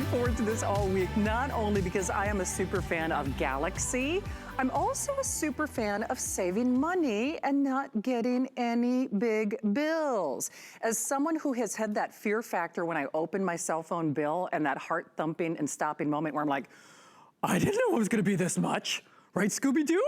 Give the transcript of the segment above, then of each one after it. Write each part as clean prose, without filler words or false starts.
forward to this all week, not only because I am a super fan of Galaxy, I'm also a super fan of saving money and not getting any big bills. As someone who has had that fear factor when I open my cell phone bill and that heart thumping and stopping moment where I'm like, I didn't know it was gonna be this much, right, Scooby-Doo?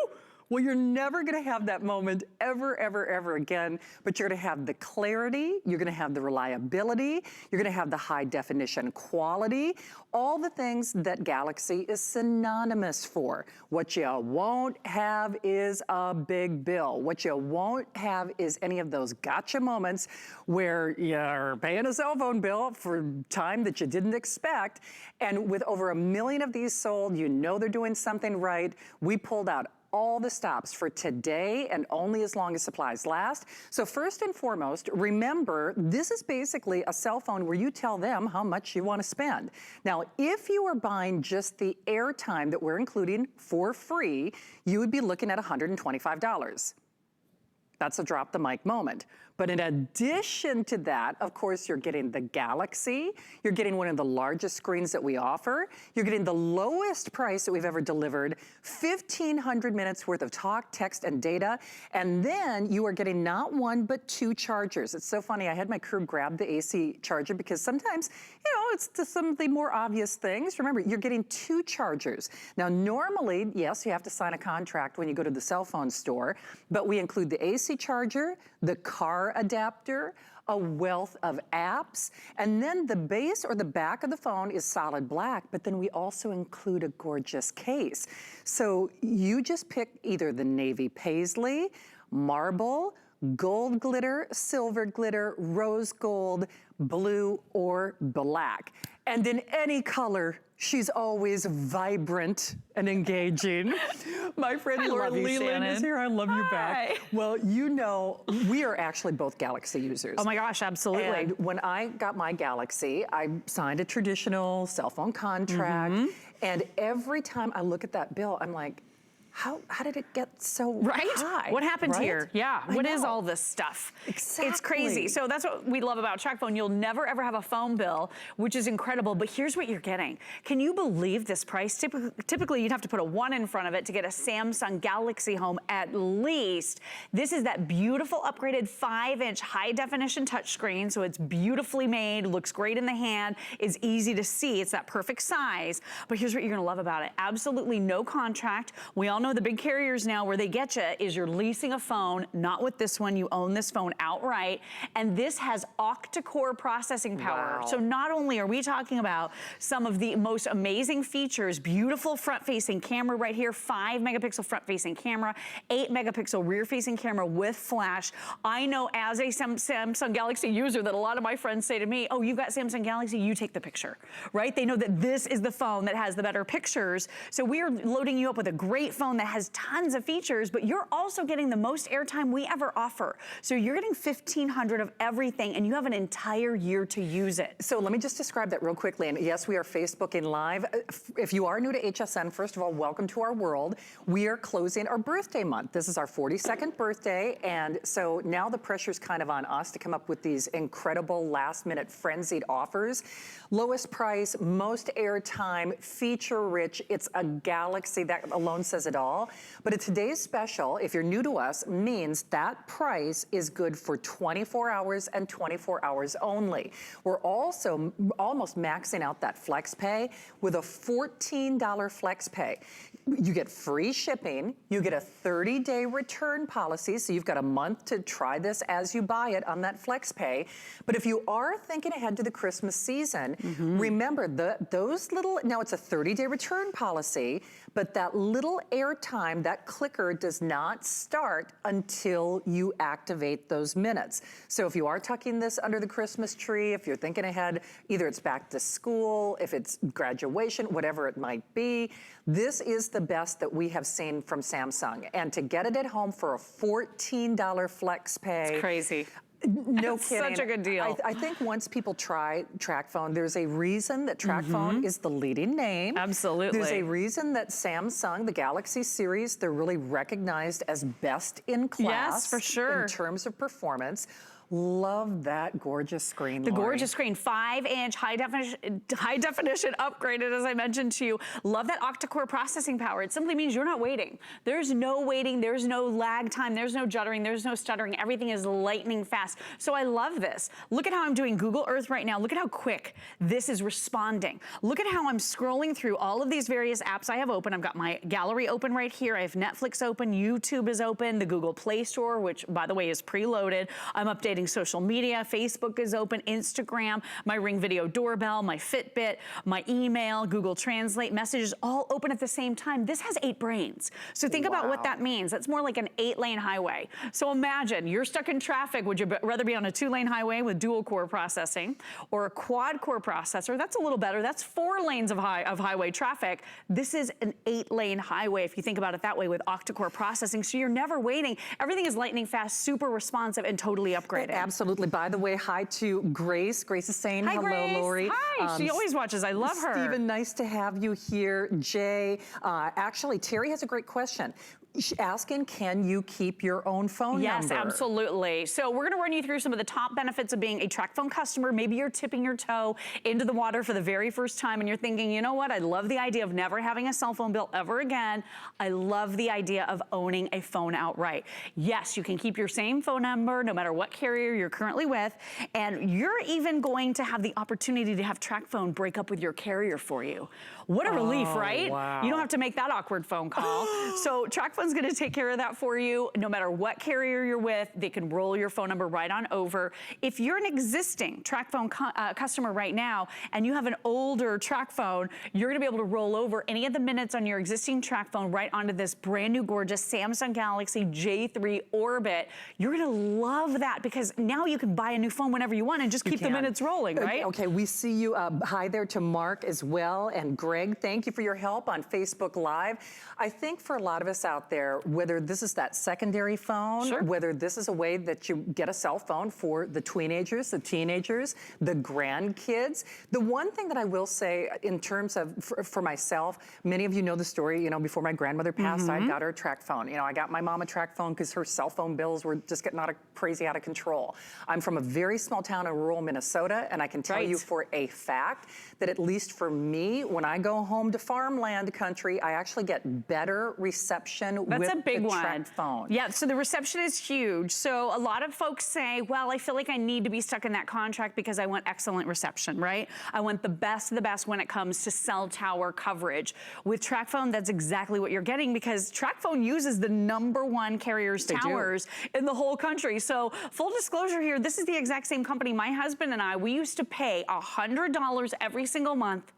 Well, you're never gonna have that moment ever, ever, ever again, but you're gonna have the clarity, you're gonna have the reliability, you're gonna have the high definition quality, all the things that Galaxy is synonymous for. What you won't have is a big bill. What you won't have is any of those gotcha moments where you're paying a cell phone bill for time that you didn't expect. And with over 1 million of these sold, you know they're doing something right. We pulled out all the stops for today and only as long as supplies last. So first and foremost, remember, this is basically a cell phone where you tell them how much you want to spend. Now, if you are buying just the airtime that we're including for free, you would be looking at $125. That's a drop the mic moment. But in addition to that, of course, you're getting the Galaxy. You're getting one of the largest screens that we offer. You're getting the lowest price that we've ever delivered, 1,500 minutes worth of talk, text, and data. And then you are getting not one, but 2 chargers. It's so funny. I had my crew grab the AC charger because sometimes, you know, it's to some of the more obvious things. Remember, you're getting 2 chargers. Now, normally, yes, you have to sign a contract when you go to the cell phone store, but we include the AC charger, the car adapter, a wealth of apps, and then the base or the back of the phone is solid black, but then we also include a gorgeous case. So you just pick either the navy paisley, marble, gold glitter, silver glitter, rose gold, blue, or black. And in any color, she's always vibrant and engaging. My friend Laura Leland is here. I love you back. Well, you know, we are actually both Galaxy users. Oh my gosh, absolutely. And when I got my Galaxy, I signed a traditional cell phone contract. And every time I look at that bill, I'm like, how did it get so high? What happened right? here? Yeah, what is all this stuff? Exactly. It's crazy. So that's what we love about Tracfone. You'll never ever have a phone bill, which is incredible, but here's what you're getting. Can you believe this price? Typically you'd have to put a 1 in front of it to get a Samsung Galaxy home at least. This is that beautiful upgraded 5-inch high definition touchscreen, so it's beautifully made, looks great in the hand, is easy to see. It's that perfect size. But here's what you're gonna love about it. Absolutely no contract. We all know the big carriers now where they get you is you're leasing a phone, not with this one, you own this phone outright, and this has octa-core processing power. Wow. So not only are we talking about some of the most amazing features, beautiful front-facing camera right here, 5 megapixel front-facing camera, 8 megapixel rear-facing camera with flash. I know as a Samsung Galaxy user that a lot of my friends say to me, oh, you've got Samsung Galaxy, you take the picture, right? They know that this is the phone that has the better pictures. So we are loading you up with a great phone that has tons of features, but you're also getting the most airtime we ever offer. So you're getting 1,500 of everything, and you have an entire year to use it. So let me just describe that real quickly. And yes, we are Facebooking live. If you are new to HSN, first of all, welcome to our world. We are closing our birthday month. This is our 42nd birthday, and so now the pressure's kind of on us to come up with these incredible last-minute frenzied offers. Lowest price, most airtime, feature-rich. It's a Galaxy. That alone says it all. But today's special, if you're new to us, means that price is good for 24 hours and 24 hours only. We're also almost maxing out that flex pay with a $14 flex pay. You get free shipping, you get a 30-day return policy, so you've got a month to try this as you buy it on that flex pay. But if you are thinking ahead to the Christmas season, remember those little, now it's a 30-day return policy, but that little airtime, that clicker does not start until you activate those minutes. So if you are tucking this under the Christmas tree, if you're thinking ahead, either it's back to school, if it's graduation, whatever it might be, this is the best that we have seen from Samsung. And to get it at home for a $14 flex pay. It's crazy. No it's kidding. Such a good deal. I think once people try Tracfone, there's a reason that Tracfone is the leading name. Absolutely. There's a reason that Samsung, the Galaxy series, they're really recognized as best in class. Yes, for sure. In terms of performance. Love that gorgeous screen, The Lori. gorgeous screen, 5-inch high definition upgraded, as I mentioned to you. Love that octa-core processing power. It simply means you're not waiting. There's no waiting, there's no lag time, there's no juddering, there's no stuttering. Everything is lightning fast. So I love this. Look at how I'm doing Google Earth right now. Look at how quick this is responding. Look at how I'm scrolling through all of these various apps I have open. I've got my gallery open right here. I have Netflix open, YouTube is open, the Google Play Store, which by the way is preloaded. I'm updating social media. Facebook is open, Instagram, my Ring Video doorbell, my Fitbit, my email, Google Translate, messages, all open at the same time. This has 8 brains. So think about what that means. That's more like an 8-lane highway. So imagine you're stuck in traffic. Would you rather be on a 2-lane highway with dual core processing or a quad core processor? That's a little better. That's 4 lanes of highway traffic. This is an 8-lane highway if you think about it that way with octa-core processing. So you're never waiting. Everything is lightning fast, super responsive, and totally upgraded. Absolutely. By the way, hi to Grace. Grace is saying hi, hello, Grace. Lori. Hi. She always watches. I love her. Stephen, nice to have you here. Jay, actually, Terry has a great question. She's asking, can you keep your own phone number? Yes, absolutely. So we're going to run you through some of the top benefits of being a Tracfone customer. Maybe you're tipping your toe into the water for the very first time and you're thinking, you know what? I love the idea of never having a cell phone bill ever again. I love the idea of owning a phone outright. Yes, you can keep your same phone number no matter what carrier you're currently with. And you're even going to have the opportunity to have Tracfone break up with your carrier for you. What a relief, right? Wow. You don't have to make that awkward phone call. So Tracfone's going to take care of that for you. No matter what carrier you're with, they can roll your phone number right on over. If you're an existing Tracfone customer right now and you have an older Tracfone, you're going to be able to roll over any of the minutes on your existing Tracfone right onto this brand new gorgeous Samsung Galaxy J3 Orbit. You're going to love that because now you can buy a new phone whenever you want and just keep the minutes rolling, right? Okay, we see you. Hi there to Mark as well, and Greg. Thank you for your help on Facebook Live. I think for a lot of us out there, whether this is that secondary phone, sure, whether this is a way that you get a cell phone for the teenagers, the grandkids. The one thing that I will say in terms of, for myself, many of you know the story, before my grandmother passed, I got her a Tracfone. I got my mom a Tracfone because her cell phone bills were just getting crazy out of control. I'm from a very small town in rural Minnesota, and I can tell you for a fact that at least for me, when I go home to farmland country, I actually get better reception with the Tracfone. Yeah, so the reception is huge. So a lot of folks say, well, I feel like I need to be stuck in that contract because I want excellent reception, right? I want the best of the best when it comes to cell tower coverage. With Tracfone, that's exactly what you're getting because Tracfone uses the #1 carrier's towers in the whole country. So full disclosure here, this is the exact same company. My husband and I, we used to pay $100 every single month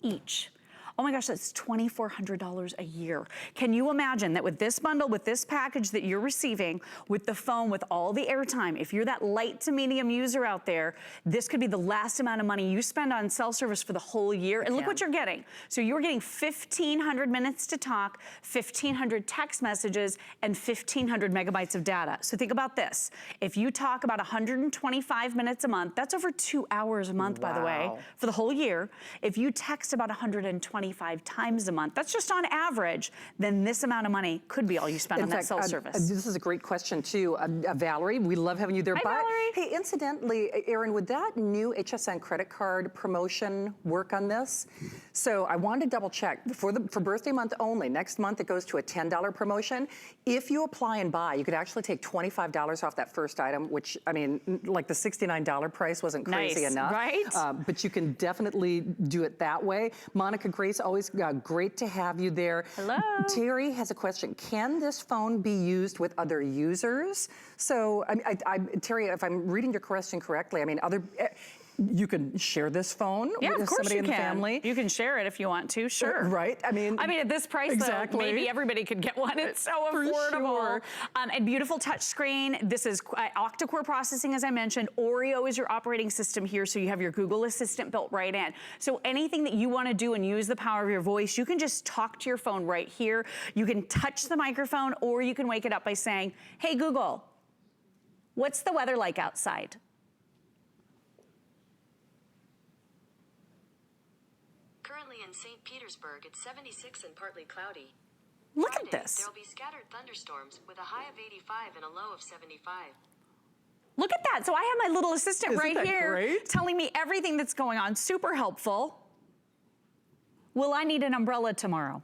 each. Oh my gosh, that's $2,400 a year. Can you imagine that with this bundle, with this package that you're receiving, with the phone, with all the airtime, if you're that light to medium user out there, this could be the last amount of money you spend on cell service for the whole year. And look what you're getting. So you're getting 1,500 minutes to talk, 1,500 text messages, and 1,500 megabytes of data. So think about this. If you talk about 125 minutes a month, that's over 2 hours a month, by the way, for the whole year. If you text about 125 times a month, that's just on average, then this amount of money could be all you spend on that cell service. This is a great question too. Valerie, we love having you there. Hi, Valerie. Hey, incidentally, Erin, would that new HSN credit card promotion work on this? So I wanted to double check. For birthday month only, next month it goes to a $10 promotion. If you apply and buy, you could actually take $25 off that first item, which, I mean, like the $69 price wasn't crazy enough. Right? But you can definitely do it that way. Monica Grace, always great to have you there. Hello. Terry has a question. Can this phone be used with other users? So, Terry, if I'm reading your question correctly, I mean, you can share this phone with somebody in the family. You can share it if you want to, sure. Right, I mean, at this price, though, maybe everybody could get one. It's so affordable. Sure. And beautiful touch screen. This is octa-core processing, as I mentioned. Oreo is your operating system here, so you have your Google Assistant built right in. So anything that you want to do and use the power of your voice, you can just talk to your phone right here. You can touch the microphone, or you can wake it up by saying, hey, Google, what's the weather like outside? Currently in St. Petersburg, it's 76 and partly cloudy. Look Friday, at this. There'll be scattered thunderstorms with a high of 85 and a low of 75. Look at that. So I have my little assistant Isn't right that here great? telling me everything that's going on. Super helpful. Will I need an umbrella tomorrow?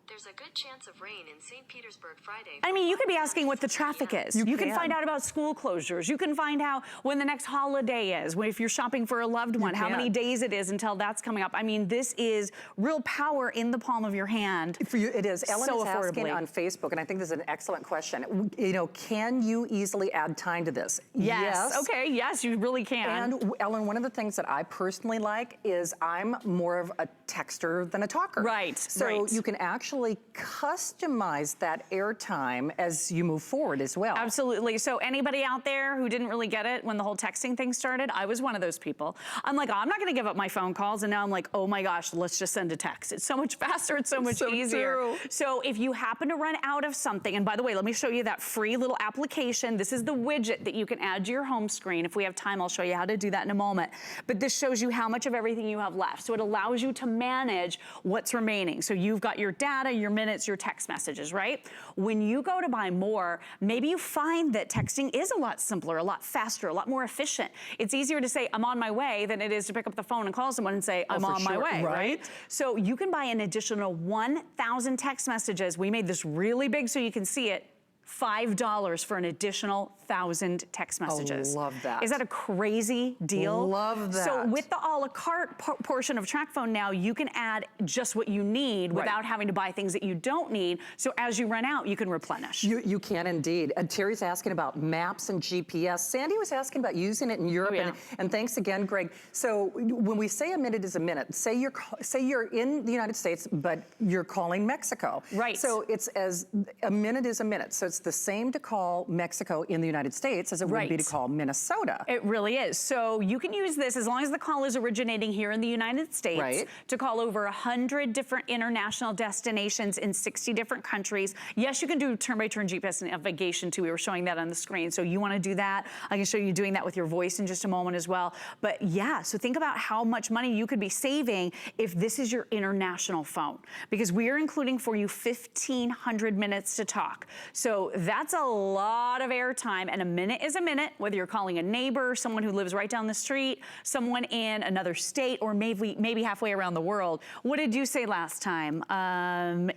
There's a good chance of rain in St. Petersburg Friday. I mean, you could be asking what the traffic is. You can find out about school closures. You can find out when the next holiday is, if you're shopping for a loved one, how many days it is until that's coming up. I mean, this is real power in the palm of your hand. For you, it is. Ellen So is asking affordably. on Facebook, and I think this is an excellent question. You know, can you easily add time to this? Yes. Okay, yes, you really can. And Ellen, one of the things that I personally like is I'm more of a texter than a talker. Right, So right. you can actually customize that airtime as you move forward as well. Absolutely. So anybody out there who didn't really get it when the whole texting thing started, I was one of those people. I'm like, oh, I'm not going to give up my phone calls. And now I'm like, oh my gosh, let's just send a text. It's so much faster. It's so much easier. True. So if you happen to run out of something, and by the way, let me show you that free little application. This is the widget that you can add to your home screen. If we have time, I'll show you how to do that in a moment. But this shows you how much of everything you have left. So it allows you to manage what's remaining. So you've got your data, your minutes, your text messages, right? When you go to buy more, maybe you find that texting is a lot simpler, a lot faster, a lot more efficient. It's easier to say, I'm on my way, than it is to pick up the phone and call someone and say, I'm on my way, right? So you can buy an additional 1,000 text messages. We made this really big so you can see it. $5 for an additional 1,000 text messages. Oh, love that. Is that a crazy deal? Love that. So with the a la carte portion of Tracfone now, you can add just what you need without having to buy things that you don't need. So as you run out, you can replenish. You can indeed. Terry's asking about maps and GPS. Sandy was asking about using it in Europe. And thanks again, Greg. So when we say a minute is a minute, say you're in the United States, but you're calling Mexico. Right. So it's as a minute is a minute. So it's the same to call Mexico in the United States as it would be to call Minnesota. It really is. So you can use this as long as the call is originating here in the United States to call over 100 different international destinations in 60 different countries. Yes, you can do turn-by-turn GPS navigation too. We were showing that on the screen. So you want to do that. I can show you doing that with your voice in just a moment as well. But yeah, so think about how much money you could be saving if this is your international phone, because we are including for you 1,500 minutes to talk. So that's a lot of airtime, and a minute is a minute, whether you're calling a neighbor, someone who lives right down the street, someone in another state, or maybe halfway around the world. What did you say last time?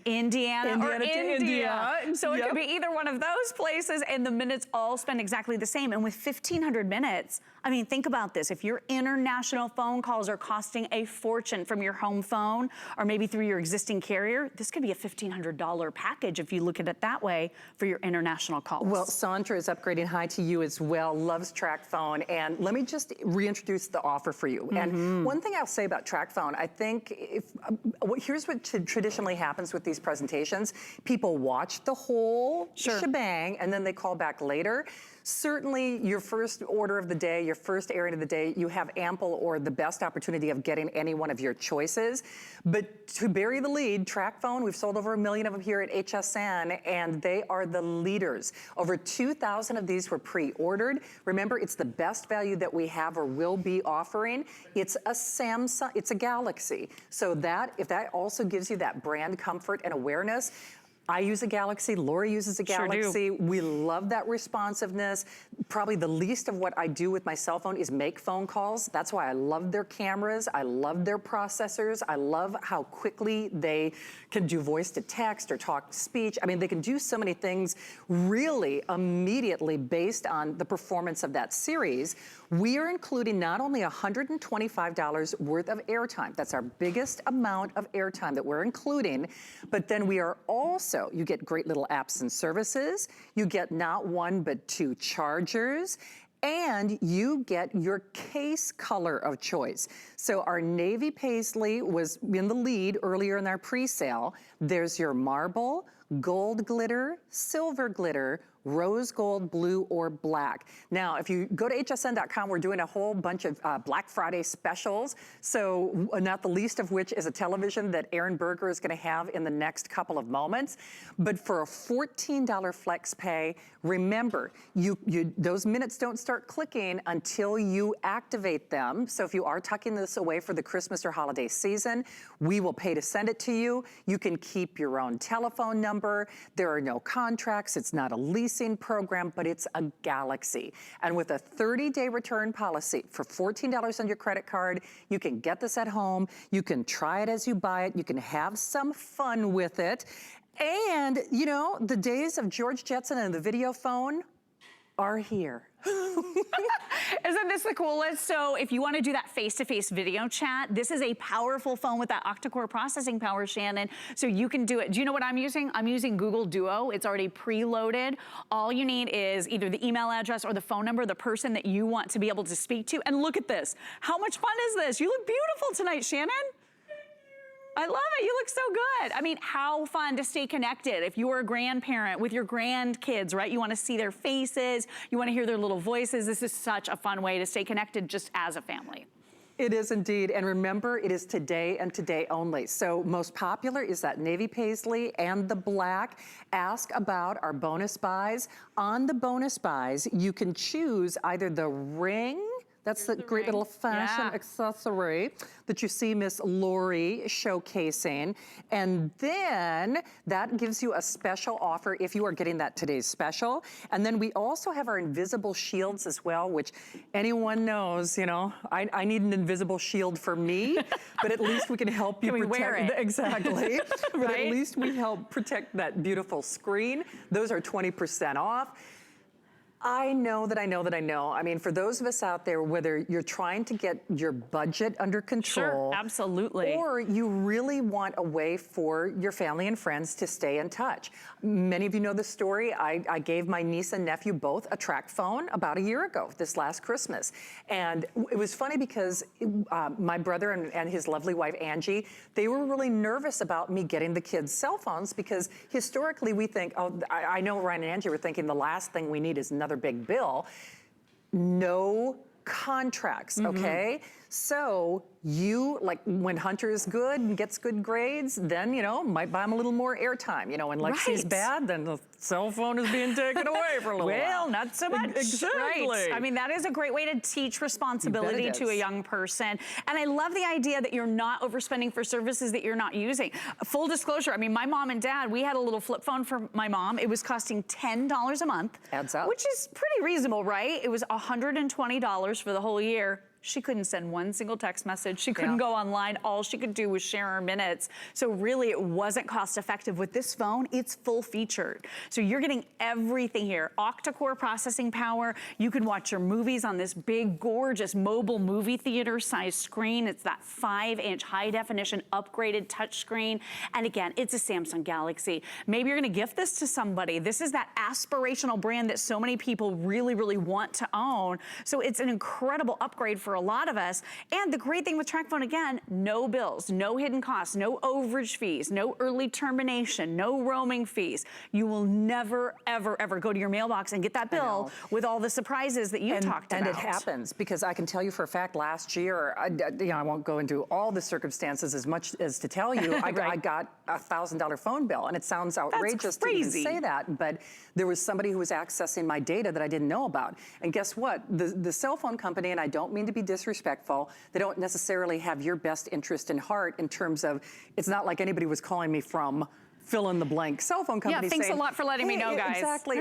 Indiana or India. So it could be either one of those places, and the minutes all spend exactly the same. And with 1,500 minutes, I mean, think about this. If your international phone calls are costing a fortune from your home phone, or maybe through your existing carrier, this could be a $1,500 package if you look at it that way for your international calls. Well, Sandra is upgrading. Hi to you as well. Loves Tracfone. And let me just reintroduce the offer for you. And one thing I'll say about Tracfone, I think here's what traditionally happens with these presentations. People watch the whole shebang and then they call back later. Certainly your first order of the day, your first airing of the day, you have ample or the best opportunity of getting any one of your choices. But to bury the lead, Tracfone, we've sold over 1 million of them here at HSN, and they are the leaders. Over 2,000 of these were pre-ordered. Remember, it's the best value that we have or will be offering. It's a Samsung, it's a Galaxy. So if that also gives you that brand comfort and awareness, I use a Galaxy, Lori uses a Galaxy. We love that responsiveness. Probably the least of what I do with my cell phone is make phone calls. That's why I love their cameras. I love their processors. I love how quickly they can do voice to text or talk to speech. I mean, they can do so many things really immediately based on the performance of that series. We are including not only $125 worth of airtime, that's our biggest amount of airtime that we're including, but then we are also, you get great little apps and services, you get not one but 2 chargers, and you get your case color of choice. So our navy paisley was in the lead earlier in our pre-sale. There's your marble, gold glitter, silver glitter, rose gold, blue, or black. Now, if you go to hsn.com, we're doing a whole bunch of Black Friday specials. So not the least of which is a television that Aaron Berger is going to have in the next couple of moments. But for a $14 flex pay, remember, those minutes don't start clicking until you activate them. So if you are tucking this away for the Christmas or holiday season, we will pay to send it to you. You can keep your own telephone number. number. There are no contracts. It's not a leasing program, but it's a Galaxy. And with a 30-day return policy for $14 on your credit card, you can get this at home. You can try it as you buy it. You can have some fun with it. And, you know, the days of George Jetson and the video phone are here. Isn't this the coolest? So if you want to do that face-to-face video chat, this is a powerful phone with that octa-core processing power, Shannon. So you can do it. Do you know what I'm using? I'm using Google Duo. It's already preloaded. All you need is either the email address or the phone number, the person that you want to be able to speak to. And look at this. How much fun is this? You look beautiful tonight, Shannon. I love it. You look so good. I mean, how fun to stay connected. If you're a grandparent with your grandkids, right? You want to see their faces. You want to hear their little voices. This is such a fun way to stay connected just as a family. It is indeed, and remember, it is today and today only. So most popular is that navy paisley and the black. Ask about our bonus buys. On the bonus buys, you can choose either the ring. That's the great little fashion accessory that you see Miss Lori showcasing. And then that gives you a special offer if you are getting that today's special. And then we also have our invisible shields as well, which anyone knows, you know, I need an invisible shield for me, but at least we can help you protect. Wear it? Exactly. But at least we help protect that beautiful screen. Those are 20% off. I know. I mean, for those of us out there, whether you're trying to get your budget under control. Sure, absolutely. Or you really want a way for your family and friends to stay in touch. Many of you know the story. I gave my niece and nephew both a Tracfone about a year ago, this last Christmas. And it was funny because my brother and his lovely wife, Angie, they were really nervous about me getting the kids cell phones because historically we think, oh, I know Ryan and Angie were thinking the last thing we need is another big bill. No contracts, okay? So you, like when Hunter is good and gets good grades, then, you know, might buy him a little more airtime. You know, when Lexi's bad, then the cell phone is being taken away for a little while. Well, not so much. Exactly. Right. I mean, that is a great way to teach responsibility to a young person. And I love the idea that you're not overspending for services that you're not using. Full disclosure, I mean, my mom and dad, we had a little flip phone for my mom. It was costing $10 a month. Adds up. Which is pretty reasonable, right? It was $120 for the whole year. She couldn't send one single text message. She couldn't go online. All she could do was share her minutes. So really, it wasn't cost effective. With this phone, it's full featured. So you're getting everything here. Octa-core processing power. You can watch your movies on this big, gorgeous mobile movie theater size screen. It's that 5-inch high definition upgraded touchscreen. And again, it's a Samsung Galaxy. Maybe you're gonna gift this to somebody. This is that aspirational brand that so many people really, really want to own. So it's an incredible upgrade for a lot of us. And the great thing with Tracfone, again, no bills, no hidden costs, no overage fees, no early termination, no roaming fees. You will never, ever, ever go to your mailbox and get that bill with all the surprises that you talked about. And it happens because I can tell you for a fact last year, I won't go into all the circumstances as much as to tell you, I got a $1,000 phone bill, and it sounds outrageous to even say that, but there was somebody who was accessing my data that I didn't know about. And guess what? The cell phone company, and I don't mean to be disrespectful, they don't necessarily have your best interest in heart in terms of, it's not like anybody was calling me from fill in the blank cell phone company. Yeah, thanks saying, a lot for letting me know, guys. Exactly.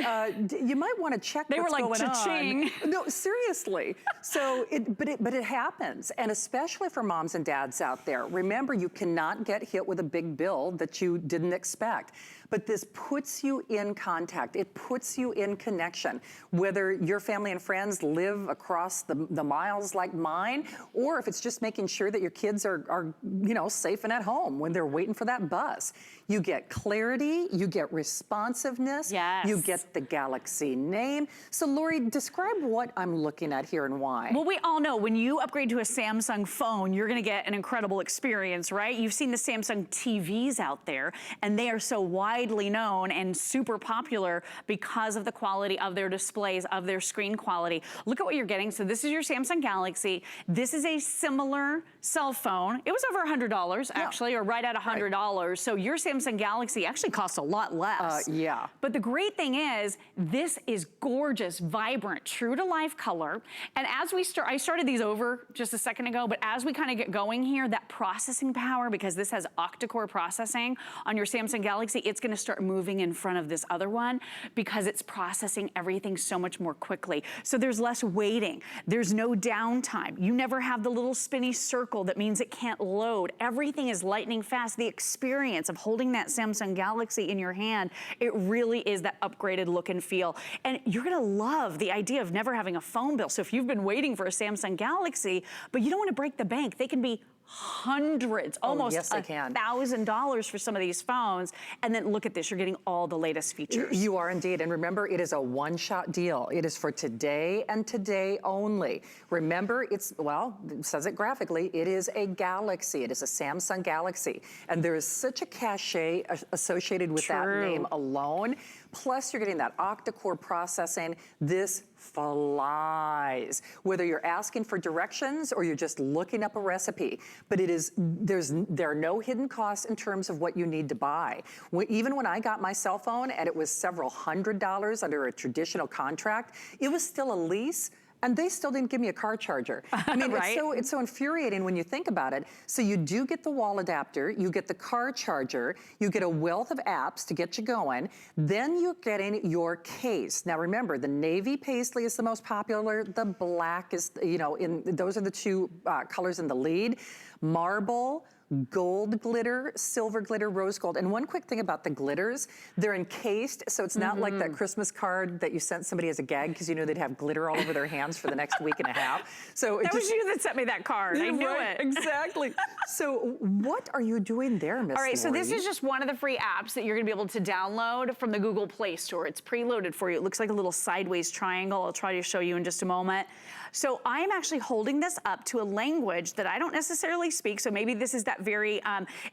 You might want to check what's going on. They were like, cha-ching. No, seriously. So, but it happens, and especially for moms and dads out there. Remember, you cannot get hit with a big bill that you didn't expect. But this puts you in contact. It puts you in connection. Whether your family and friends live across the miles like mine, or if it's just making sure that your kids are you know, safe and at home when they're waiting for that bus. You get clarity, you get responsiveness, you get the Galaxy name. So Lori, describe what I'm looking at here and why. Well, we all know when you upgrade to a Samsung phone, you're gonna get an incredible experience, right? You've seen the Samsung TVs out there, and they are so widely known and super popular because of the quality of their displays, of their screen quality. Look at what you're getting. So this is your Samsung Galaxy. This is a similar cell phone. It was over $100 actually, or right at $100. So your Samsung Galaxy Galaxy actually costs a lot less. Yeah. But the great thing is, this is gorgeous, vibrant, true to life color. And as we start, I started these over just a second ago, but as we kind of get going here, that processing power, because this has octa-core processing on your Samsung Galaxy, it's gonna start moving in front of this other one because it's processing everything so much more quickly. So there's less waiting. There's no downtime. You never have the little spinny circle that means it can't load. Everything is lightning fast. The experience of holding that Samsung Galaxy in your hand, it really is that upgraded look and feel. And you're gonna love the idea of never having a phone bill. So if you've been waiting for a Samsung Galaxy, but you don't wanna break the bank, they can be hundreds, almost yes, they can. $1,000 for some of these phones. And then look at this, you're getting all the latest features. You are indeed, and remember, it is a one-shot deal. It is for today and today only. Remember, it's, well, it says it graphically, it is a Galaxy. It is a Samsung Galaxy. And there is such a cachet associated with that name alone. Plus, you're getting that octa-core processing. This flies. Whether you're asking for directions or you're just looking up a recipe, but it is, there are no hidden costs in terms of what you need to buy. Even when I got my cell phone and it was several $100s under a traditional contract, it was still a lease. And they still didn't give me a car charger. I mean, right? it's so infuriating when you think about it. So you do get the wall adapter, you get the car charger, you get a wealth of apps to get you going, then you're getting your case. Now remember, the navy paisley is the most popular, the black is, you know, those are the two colors in the lead. Marble, gold glitter, silver glitter, rose gold. And one quick thing about the glitters, they're encased, so it's not like that Christmas card that you sent somebody as a gag because you knew they'd have glitter all over their hands for the next week and a half. So That was you that sent me that card. I knew it. Exactly. So what are you doing there, Miss All right, so this Lori? is just one of the free apps that you're gonna be able to download from the Google Play Store. It's preloaded for you. It looks like a little sideways triangle. I'll try to show you in just a moment. So I'm actually holding this up to a language that I don't necessarily speak, so maybe this is that very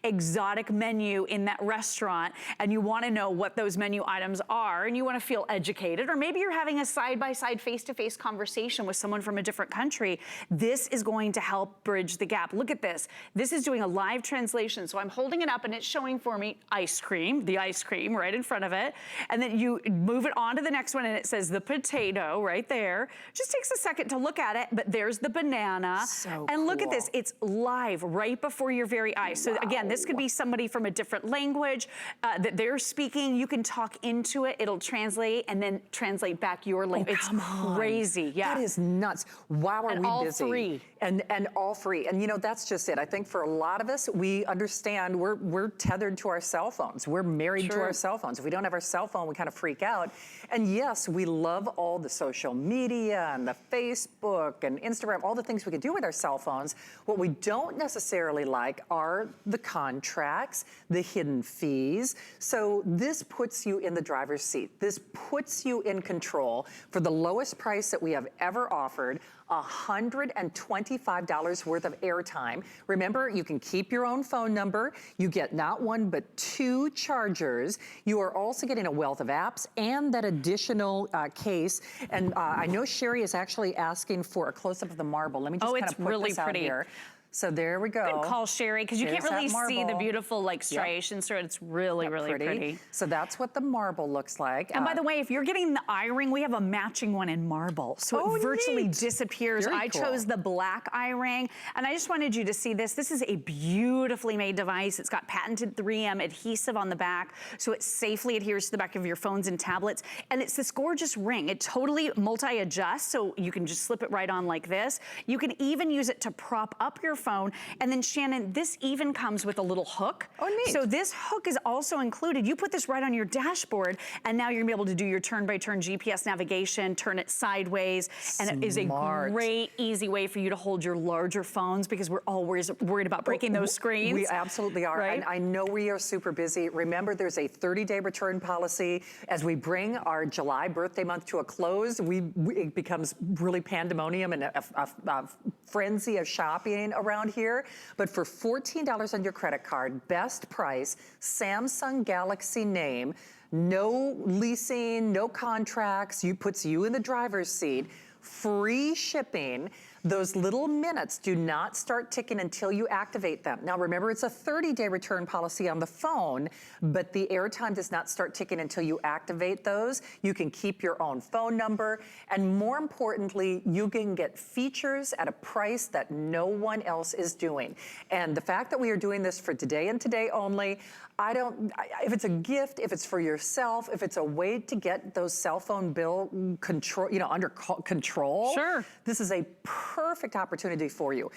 exotic menu in that restaurant, and you wanna know what those menu items are, and you wanna feel educated, or maybe you're having a side-by-side, face-to-face conversation with someone from a different country. This is going to help bridge the gap. Look at this. This is doing a live translation, so I'm holding it up and it's showing for me ice cream, the ice cream right in front of it, and then you move it on to the next one and it says the potato right there. Just takes a second to look at it, but there's the banana. So and look at cool. this, it's live right before your very eyes. So again, this could be somebody from a different language that they're speaking. You can talk into it, it'll translate and then translate back your language. It's crazy, yeah. That is nuts. Wow, are And we all busy. free. And all free. And you know, that's just it. I think for a lot of us, we understand we're tethered to our cell phones. We're married to our cell phones. If we don't have our cell phone, we kind of freak out. And yes, we love all the social media and the Facebook and Instagram, all the things we can do with our cell phones. What we don't necessarily like are the contracts, the hidden fees. So this puts you in the driver's seat. This puts you in control for the lowest price that we have ever offered. $125 worth of airtime. Remember, you can keep your own phone number. You get not one, but 2 chargers. You are also getting a wealth of apps and that additional case. And I know Sherry is actually asking for a close-up of the marble. Let me just kind of put really this out pretty. here. So there we go. Good call, Sherry, because you can't There's really that see the marble. beautiful like striations through it. It's really, really pretty. So that's what the marble looks like. And by the way, if you're getting the eye ring, we have a matching one in marble. So it virtually neat. disappears. Very I cool. chose the black eye ring, and I just wanted you to see this. This is a beautifully made device. It's got patented 3M adhesive on the back, so it safely adheres to the back of your phones and tablets. And it's this gorgeous ring. It totally multi-adjusts, so you can just slip it right on like this. You can even use it to prop up your phone. And then Shannon, this even comes with a little hook. Oh, neat. So this hook is also included. You put this right on your dashboard, and now you're gonna be able to do your turn-by-turn GPS navigation, turn it sideways, and it is a great, easy way for you to hold your larger phones because we're always worried about breaking those screens. We absolutely are, right? and I know we are super busy. Remember, there's a 30-day return policy. As we bring our July birthday month to a close, it becomes really pandemonium and a frenzy of shopping around here. But for $14 on your credit card, best price, Samsung Galaxy name, no leasing, no contracts, puts you in the driver's seat, free shipping. Those little minutes do not start ticking until you activate them. Now remember, it's a 30-day return policy on the phone, but the airtime does not start ticking until you activate those. You can keep your own phone number, and more importantly, you can get features at a price that no one else is doing. And the fact that we are doing this for today and today only, if it's a gift, if it's for yourself, if it's a way to get those cell phone bill control, under control, sure, this is a perfect opportunity for you.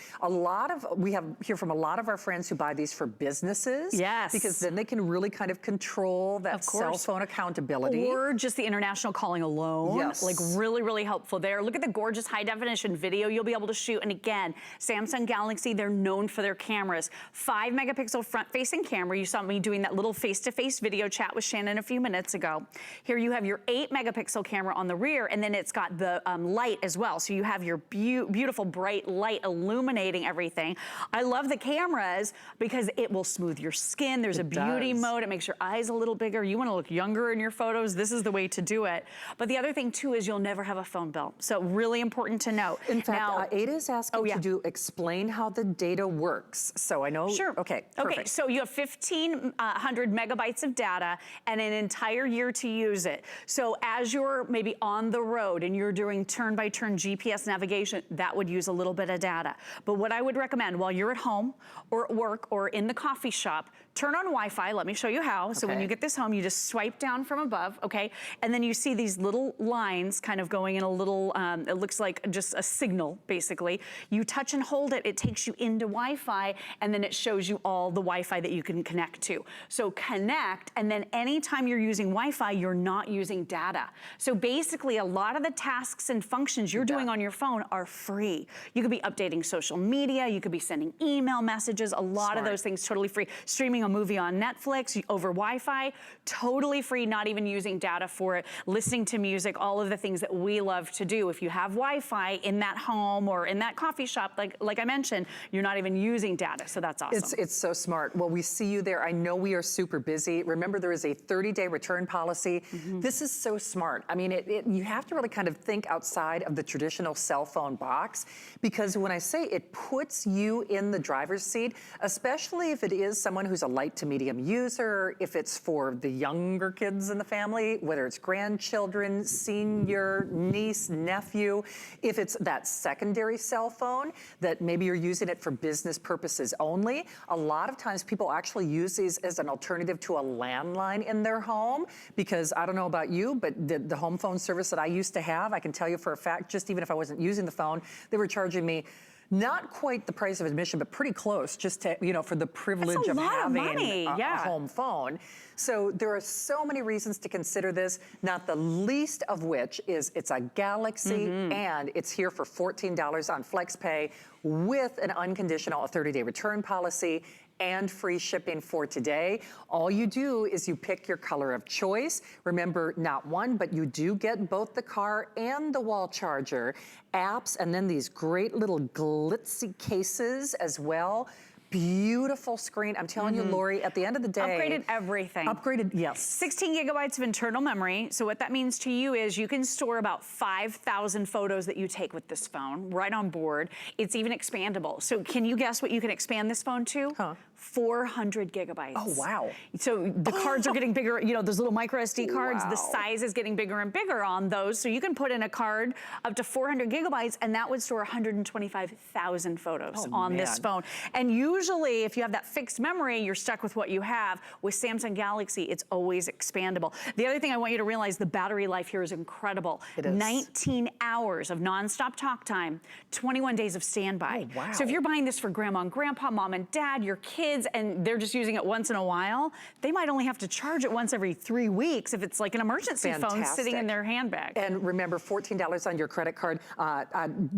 We hear from a lot of our friends who buy these for businesses. Yes. Because then they can really kind of control that cell phone accountability. Or just the international calling alone. Yes. Like really, really helpful there. Look at the gorgeous high definition video you'll be able to shoot. And again, Samsung Galaxy, they're known for their cameras. 5 megapixel front facing camera. You saw me doing that little face-to-face video chat with Shannon a few minutes ago. Here you have your 8 megapixel camera on the rear, and then it's got the light as well. So you have your beautiful bright light illuminating everything. I love the cameras because it will smooth your skin. There's a beauty mode. It makes your eyes a little bigger. You want to look younger in your photos. This is the way to do it. But the other thing too is you'll never have a phone bill. So really important to note. In fact, Ada is asking to explain how the data works. So I know. Sure. Okay. Perfect. Okay. So you have 1,500 megabytes of data and an entire year to use it. So as you're maybe on the road and you're doing turn-by-turn GPS navigation, that would use a little bit of data. But what I would recommend while you're at home or at work or in the coffee shop, turn on Wi-Fi. Let me show you how. So when you get this home, you just swipe down from above, okay? And then you see these little lines kind of going in a little, it looks like just a signal, basically. You touch and hold it, it takes you into Wi-Fi, and then it shows you all the Wi-Fi that you can connect to. So connect, and then anytime you're using Wi-Fi, you're not using data. So basically, a lot of the tasks and functions you're doing on your phone are free. You could be updating social media, you could be sending email messages, a lot of those things totally free. Streaming a movie on Netflix over Wi-Fi, totally free, not even using data for it. Listening to music, all of the things that we love to do. If you have Wi-Fi in that home or in that coffee shop, like I mentioned, you're not even using data, so that's awesome. It's so smart. Well, we see you there. I know we are super busy. Remember, there is a 30-day return policy. This is so smart. I mean, you have to really kind of think outside of the traditional cell phone box, because when I say it puts you in the driver's seat, especially if it is someone who's a light to medium user, if it's for the younger kids in the family, whether it's grandchildren, senior, niece, nephew, if it's that secondary cell phone that maybe you're using it for business purposes only. A lot of times people actually use these as an alternative to a landline in their home, because I don't know about you, but the home phone service that I used to have, I can tell you for a fact, just even if I wasn't using the phone, they were charging me not quite the price of admission, but pretty close, just to, for the privilege of having a home phone. So there are so many reasons to consider this, not the least of which is it's a Galaxy and it's here for $14 on FlexPay with an unconditional 30-day return policy and free shipping for today. All you do is you pick your color of choice. Remember, not one, but you do get both the car and the wall charger, apps, and then these great little glitzy cases as well. Beautiful screen. I'm telling you, Lori, at the end of the day. Upgraded everything. Upgraded, yes. 16 gigabytes of internal memory. So what that means to you is you can store about 5,000 photos that you take with this phone right on board. It's even expandable. So can you guess what you can expand this phone to? 400 gigabytes. Oh, wow. So the cards are getting bigger, those little micro SD cards, the size is getting bigger and bigger on those. So you can put in a card up to 400 gigabytes and that would store 125,000 photos on this phone. And usually if you have that fixed memory, you're stuck with what you have. With Samsung Galaxy, it's always expandable. The other thing I want you to realize, the battery life here is incredible. It is. 19 hours of nonstop talk time, 21 days of standby. Oh, wow. So if you're buying this for grandma and grandpa, mom and dad, your kids, and they're just using it once in a while, they might only have to charge it once every 3 weeks if it's like an emergency phone sitting in their handbag. And remember, $14 on your credit card.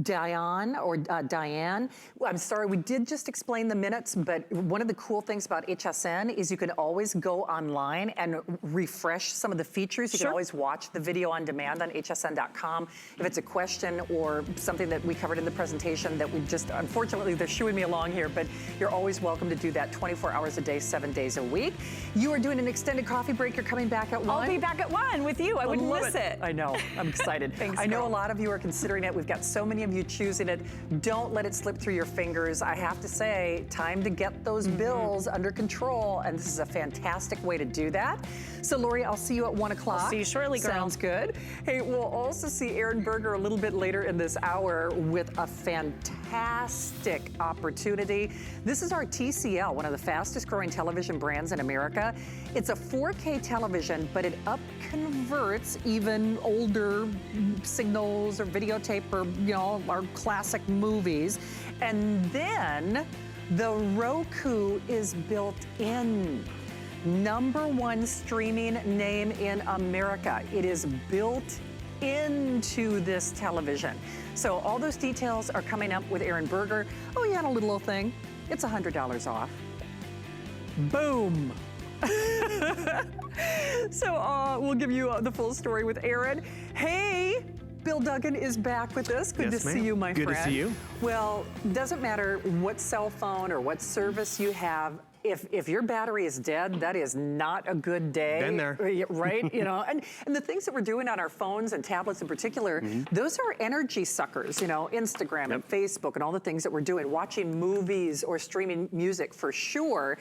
Diane, I'm sorry, we did just explain the minutes, but one of the cool things about HSN is you can always go online and refresh some of the features. You can always watch the video on demand on hsn.com. If it's a question or something that we covered in the presentation that we just, unfortunately, they're shooing me along here, but you're always welcome to do that. that 24 hours a day, 7 days a week. You are doing an extended coffee break. You're coming back at 1. I'll be back at 1 with you. I wouldn't miss it. I know. I'm excited. Thanks, I know girl. a lot of you are considering it. We've got so many of you choosing it. Don't let it slip through your fingers. I have to say, time to get those bills under control, and this is a fantastic way to do that. So, Lori, I'll see you at 1 o'clock. I'll see you shortly, girl. Sounds good. Hey, we'll also see Aaron Berger a little bit later in this hour with a fantastic opportunity. This is our TCL, one of the fastest growing television brands in America. It's a 4K television, but it up-converts even older signals or videotape or, you know, our classic movies. And then the Roku is built in. #1 streaming name in America. It is built into this television. So all those details are coming up with Aaron Berger. Oh yeah, and a little thing. It's $100 off. Boom. So we'll give you the full story with Aaron. Hey, Bill Duggan is back with us. Good to see you, my friend. Good to see you. Well, doesn't matter what cell phone or what service you have, if your battery is dead, that is not a good day. Been there. Right? You know, and the things that we're doing on our phones and tablets in particular, those are energy suckers, you know, Instagram and Facebook and all the things that we're doing, watching movies or streaming music for sure.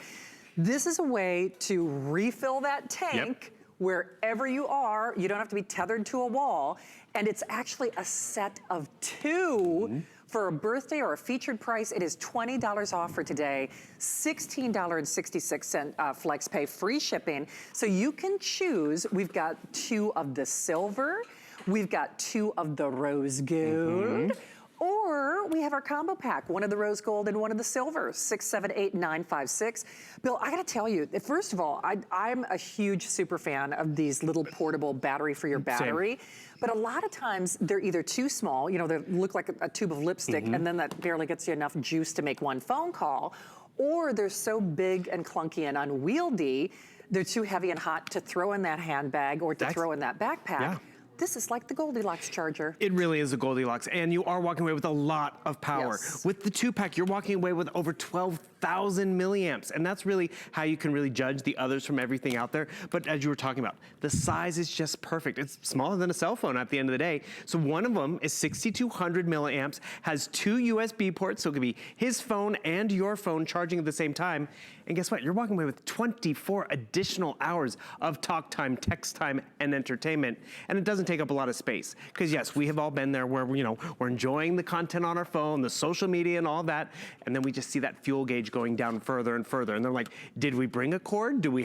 This is a way to refill that tank wherever you are. You don't have to be tethered to a wall. And it's actually a set of 2 for a birthday or a featured price. It is $20 off for today, $16.66 flex pay, free shipping. So you can choose. We've got 2 of the silver. We've got 2 of the rose gold. Or we have our combo pack, 1 of the rose gold and 1 of the silver, 678-956. Bill, I gotta tell you, first of all, I'm a huge super fan of these little portable battery for your battery. But a lot of times they're either too small, you know, they look like a tube of lipstick, and then that barely gets you enough juice to make 1 phone call, or they're so big and clunky and unwieldy, they're too heavy and hot to throw in that handbag or to throw in that backpack. This is like the Goldilocks charger. It really is a Goldilocks, and you are walking away with a lot of power. Yes. With the 2-pack, you're walking away with over 12,000 milliamps, and that's really how you can really judge the others from everything out there. But as you were talking about, the size is just perfect. It's smaller than a cell phone at the end of the day. So one of them is 6,200 milliamps, has 2 USB ports, so it could be his phone and your phone charging at the same time. And guess what? You're walking away with 24 additional hours of talk time, text time, and entertainment. And it doesn't take up a lot of space. Because yes, we have all been there where, you know, we're enjoying the content on our phone, the social media and all that, and then we just see that fuel gauge going down further and further. And they're like, did we bring a cord? Do we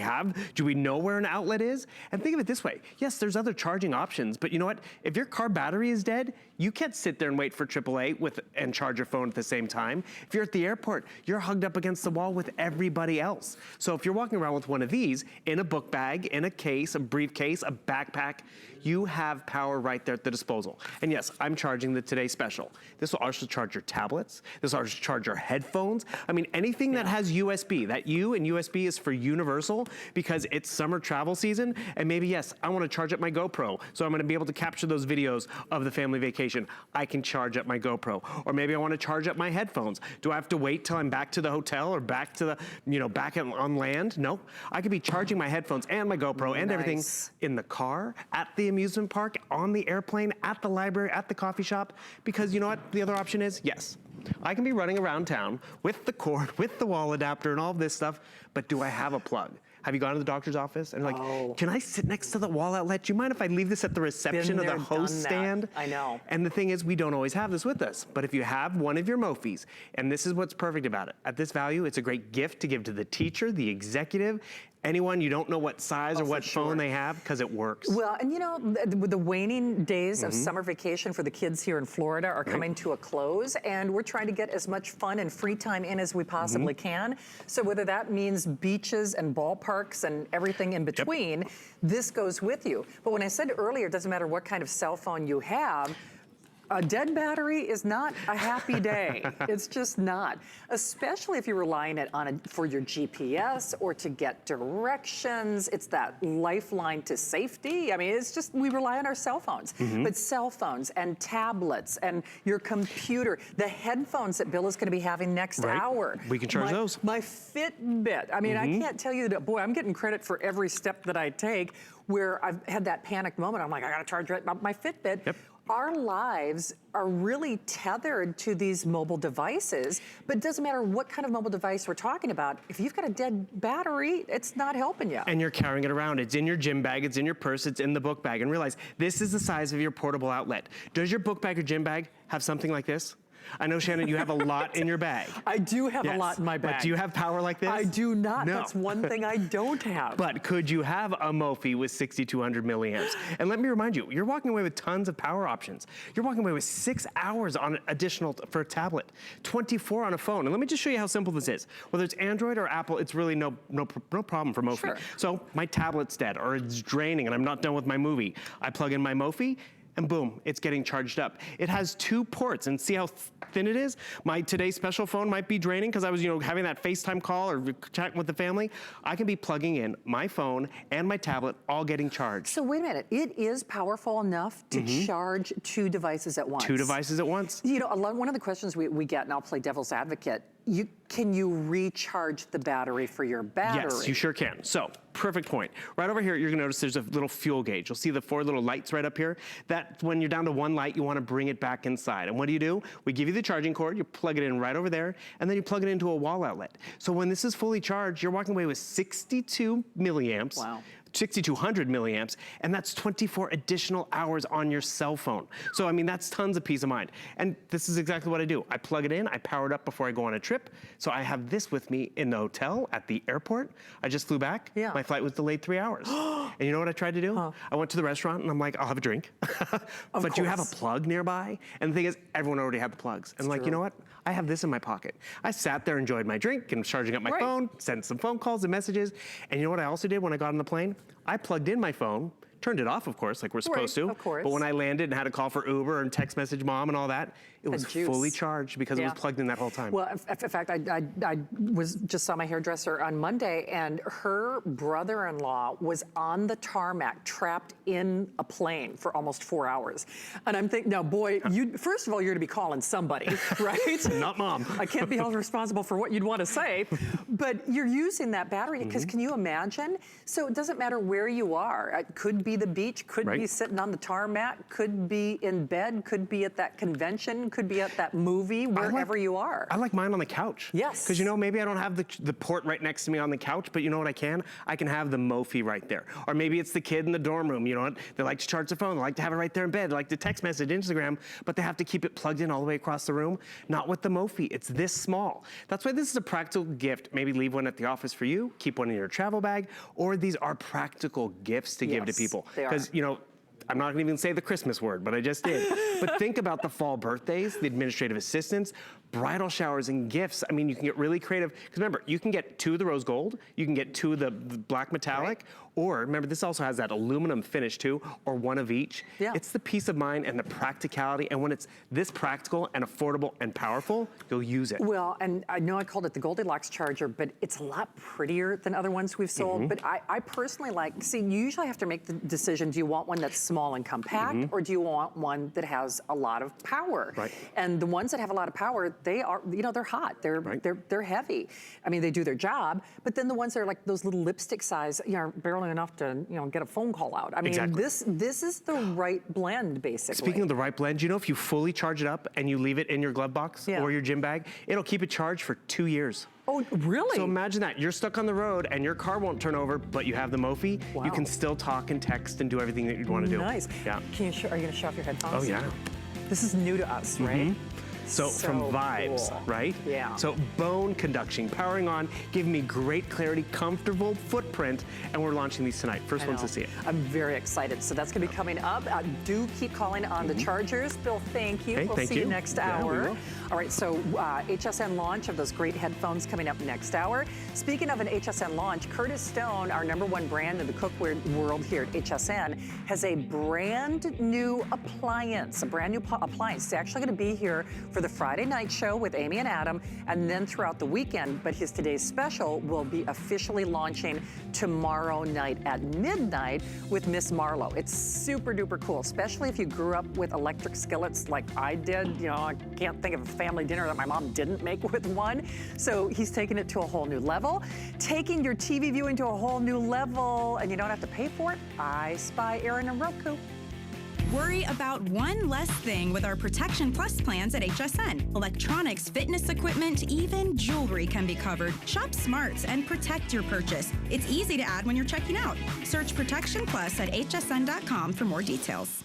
know where an outlet is? And think of it this way. Yes, there's other charging options, but you know what? If your car battery is dead, you can't sit there and wait for AAA and charge your phone at the same time. If you're at the airport, you're hugged up against the wall with everybody else. So if you're walking around with one of these in a book bag, in a case, a briefcase, a backpack, you have power right there at the disposal. And yes, I'm charging the Today Special. This will also charge your tablets. This will also charge your headphones. I mean, anything that has USB, that U and USB is for universal because it's summer travel season. And maybe, yes, I want to charge up my GoPro. So I'm going to be able to capture those videos of the family vacation. I can charge up my GoPro. Or maybe I want to charge up my headphones. Do I have to wait till I'm back to the hotel or back to the, you know, back on land? No. I could be charging my headphones and my GoPro and everything in the car, at the amusement park, on the airplane, at the library, at the coffee shop, because you know what the other option is? Yes, I can be running around town with the cord, with the wall adapter and all of this stuff, but do I have a plug? Have you gone to the doctor's office and like, can I sit next to the wall outlet? Do you mind if I leave this at the reception of the host stand? I know. And the thing is, we don't always have this with us. But if you have one of your Mophis, and this is what's perfect about it, at this value, it's a great gift to give to the teacher, the executive, anyone you don't know what size or what phone they have, because it works. Well, and you know, the waning days of summer vacation for the kids here in Florida are coming to a close, and we're trying to get as much fun and free time in as we possibly can. So whether that means beaches and ballparks and everything in between, this goes with you. But when I said earlier, it doesn't matter what kind of cell phone you have, A dead battery is not a happy day. It's just not, especially if you're relying on it for your GPS or to get directions. It's that lifeline to safety. I mean, it's just, we rely on our cell phones, but cell phones and tablets and your computer, the headphones that Bill is going to be having next hour. We can charge those. My Fitbit. I mean, I can't tell you that, boy, I'm getting credit for every step that I take where I've had that panic moment. I'm like, I got to charge my Fitbit. Yep. Our lives are really tethered to these mobile devices, but it doesn't matter what kind of mobile device we're talking about. If you've got a dead battery, it's not helping you. And you're carrying it around. It's in your gym bag, it's in your purse, it's in the book bag. And realize this is the size of your portable outlet. Does your book bag or gym bag have something like this? I know, Shannon, you have a lot in your bag. I do have a lot in my bag. But do you have power like this? I do not. No. That's one thing I don't have. But could you have a Mophie with 6,200 milliamps? And let me remind you, you're walking away with tons of power options. You're walking away with 6 hours on additional for a tablet, 24 on a phone. And let me just show you how simple this is. Whether it's Android or Apple, it's really no problem for Mophie. Sure. So my tablet's dead or it's draining and I'm not done with my movie. I plug in my Mophie, and boom, it's getting charged up. It has 2 ports, and see how thin it is? My today's special phone might be draining because I was, having that FaceTime call or chatting with the family. I can be plugging in my phone and my tablet, all getting charged. So wait a minute, it is powerful enough to charge 2 devices at once. 2 devices at once. One of the questions we get, and I'll play devil's advocate, can you recharge the battery for your battery? Yes, you sure can. So, perfect point. Right over here, you're gonna notice there's a little fuel gauge. You'll see the 4 little lights right up here. That, when you're down to 1 light, you wanna bring it back inside. And what do? We give you the charging cord, you plug it in right over there, and then you plug it into a wall outlet. So when this is fully charged, you're walking away with 62 milliamps. Wow. 6,200 milliamps, and that's 24 additional hours on your cell phone. So, I mean, that's tons of peace of mind. And this is exactly what I do. I plug it in, I power it up before I go on a trip. So I have this with me in the hotel, at the airport. I just flew back. Yeah. My flight was delayed 3 hours. And you know what I tried to do? I went to the restaurant and I'm like, I'll have a drink. But do you have a plug nearby? And the thing is, everyone already had the plugs. And I'm like, you know what? I have this in my pocket. I sat there, enjoyed my drink, and charging up my phone, sent some phone calls and messages. And you know what I also did when I got on the plane? I plugged in my phone, turned it off, of course, like we're supposed to. Of course. But when I landed and had to call for Uber and text message mom and all that, it was fully charged because it was plugged in that whole time. Well, in fact, I just saw my hairdresser on Monday, and her brother-in-law was on the tarmac, trapped in a plane for almost 4 hours. And I'm thinking, now, boy, first of all, you're going to be calling somebody, right? Not mom. I can't be held responsible for what you'd want to say, but you're using that battery because can you imagine? So it doesn't matter where you are. It could be the beach, could be sitting on the tarmac, could be in bed, could be at that convention, could be at that movie, wherever you are. I like mine on the couch. Yes. Because maybe I don't have the port right next to me on the couch, but you know what I can? I can have the Mophie right there. Or maybe it's the kid in the dorm room, you know what? They like to charge their phone, they like to have it right there in bed, they like to text message, Instagram, but they have to keep it plugged in all the way across the room. Not with the Mophie, it's this small. That's why this is a practical gift. Maybe leave one at the office for you, keep one in your travel bag, or these are practical gifts to give to people. Because, I'm not gonna even say the Christmas word, but I just did. But think about the fall birthdays, the administrative assistants, bridal showers and gifts. I mean, you can get really creative. Because remember, you can get 2 of the rose gold, you can get 2 of the black metallic, or remember, this also has that aluminum finish too, or 1 of each. Yeah. It's the peace of mind and the practicality, and when it's this practical and affordable and powerful, you'll use it. Well, and I know I called it the Goldilocks charger, but it's a lot prettier than other ones we've sold. But I personally you usually have to make the decision, do you want one that's small and compact, or do you want one that has a lot of power? Right. And the ones that have a lot of power, they are, they're hot, they're heavy. I mean, they do their job, but then the ones that are like those little lipstick size, are barely enough to, get a phone call out. I mean, this is the right blend, basically. Speaking of the right blend, if you fully charge it up and you leave it in your glove box or your gym bag, it'll keep it charged for 2 years. Oh, really? So imagine that. You're stuck on the road and your car won't turn over, but you have the Mophie. Wow. You can still talk and text and do everything that you'd want to do. Nice. Yeah. Are you going to show off your headphones? Oh, yeah. This is new to us, right? So from Vibes, cool. right? Yeah. So bone conduction, powering on, giving me great clarity, comfortable footprint, and we're launching these tonight. First ones to see it. I'm very excited. So that's going to be coming up. Do keep calling on the chargers. Bill, thank you. Hey, We'll thank see you you. next Yeah, we hour. will. All right, so HSN launch of those great headphones coming up next hour. Speaking of an HSN launch, Curtis Stone, our #1 brand in the cookware world here at HSN, has a brand new appliance, a brand new appliance. It's actually going to be here for the Friday night show with Amy and Adam, and then throughout the weekend. But his today's special will be officially launching tomorrow night at midnight with Miss Marlowe. It's super duper cool, especially if you grew up with electric skillets like I did. You know, I can't think of a family dinner that my mom didn't make with one. So he's taking it to a whole new level, taking your TV viewing to a whole new level, and you don't have to pay for it. I Spy Aaron and Roku. Worry about one less thing with our Protection Plus plans at HSN. Electronics, fitness equipment, even jewelry can be covered. Shop smart and protect your purchase. It's easy to add when you're checking out. Search Protection Plus at hsn.com for more details.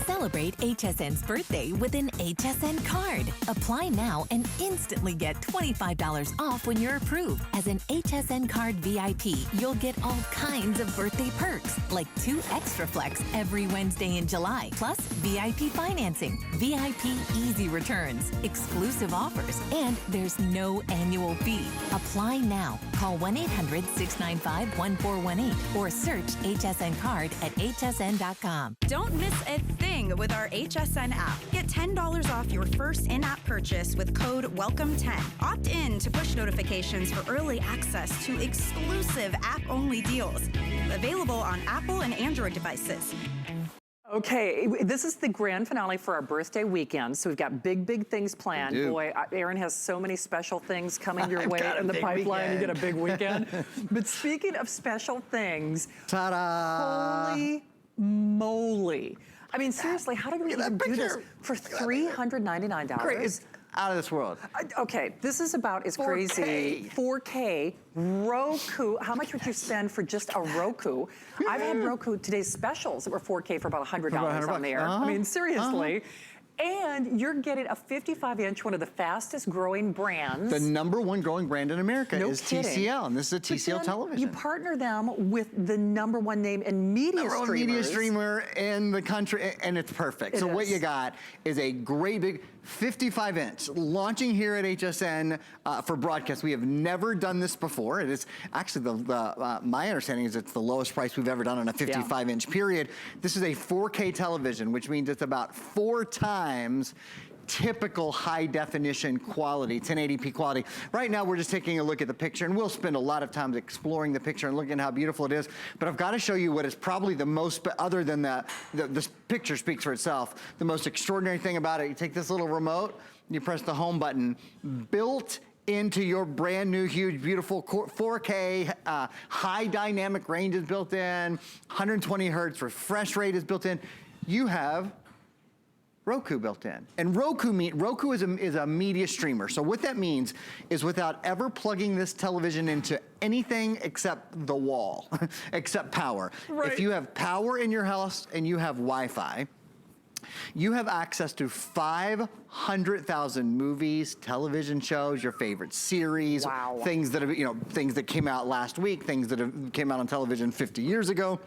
Celebrate HSN's birthday with an HSN card. Apply now and instantly get $25 off when you're approved. As an HSN card VIP, you'll get all kinds of birthday perks, like 2 extra flex every Wednesday in July, plus VIP financing, VIP easy returns, exclusive offers, and there's no annual fee. Apply now. Call 1-800-695-1418 or search HSN card at hsn.com. Don't miss a thing with our HSN app. Get $10 off your first in-app purchase with code WELCOME10. Opt in to push notifications for early access to exclusive app-only deals. Available on Apple and Android devices. Okay, this is the grand finale for our birthday weekend, so we've got big, big things planned. Boy, Aaron has so many special things coming your way in the pipeline. You get a big weekend. But speaking of special things, ta-da! Holy moly. I mean, seriously, how did we even do this for $399? Great. It's out of this world. Okay, this is about as crazy. 4K, Roku. How much would you spend for just a Roku? I've had Roku, today's specials that were 4K for about $100 on there. I mean, seriously. And you're getting a 55-inch, one of the fastest growing brands. The #1 growing brand in America is kidding. TCL, and this is a TCL television. You partner them with the #1 name in media streamers. #1 media streamer in the country, and it's perfect. So what you got is a great big 55-inch launching here at HSN for broadcast. We have never done this before. It is actually my understanding is it's the lowest price we've ever done on a 55-inch period. This is a 4K television, which means it's about 4 times typical high definition quality, 1080p quality. Right now we're just taking a look at the picture, and we'll spend a lot of time exploring the picture and looking at how beautiful it is. But I've got to show you what is probably the most, other than the picture speaks for itself, the most extraordinary thing about it. You take this little remote, you press the home button, built into your brand new, huge, beautiful 4K, high dynamic range is built in, 120 hertz refresh rate is built in. You have Roku built in. And Roku is a media streamer. So what that means is without ever plugging this television into anything except the wall, except power. Right. If you have power in your house and you have Wi-Fi, you have access to 500,000 movies, television shows, your favorite series, things that have, things that came out last week, things that came out on television 50 years ago.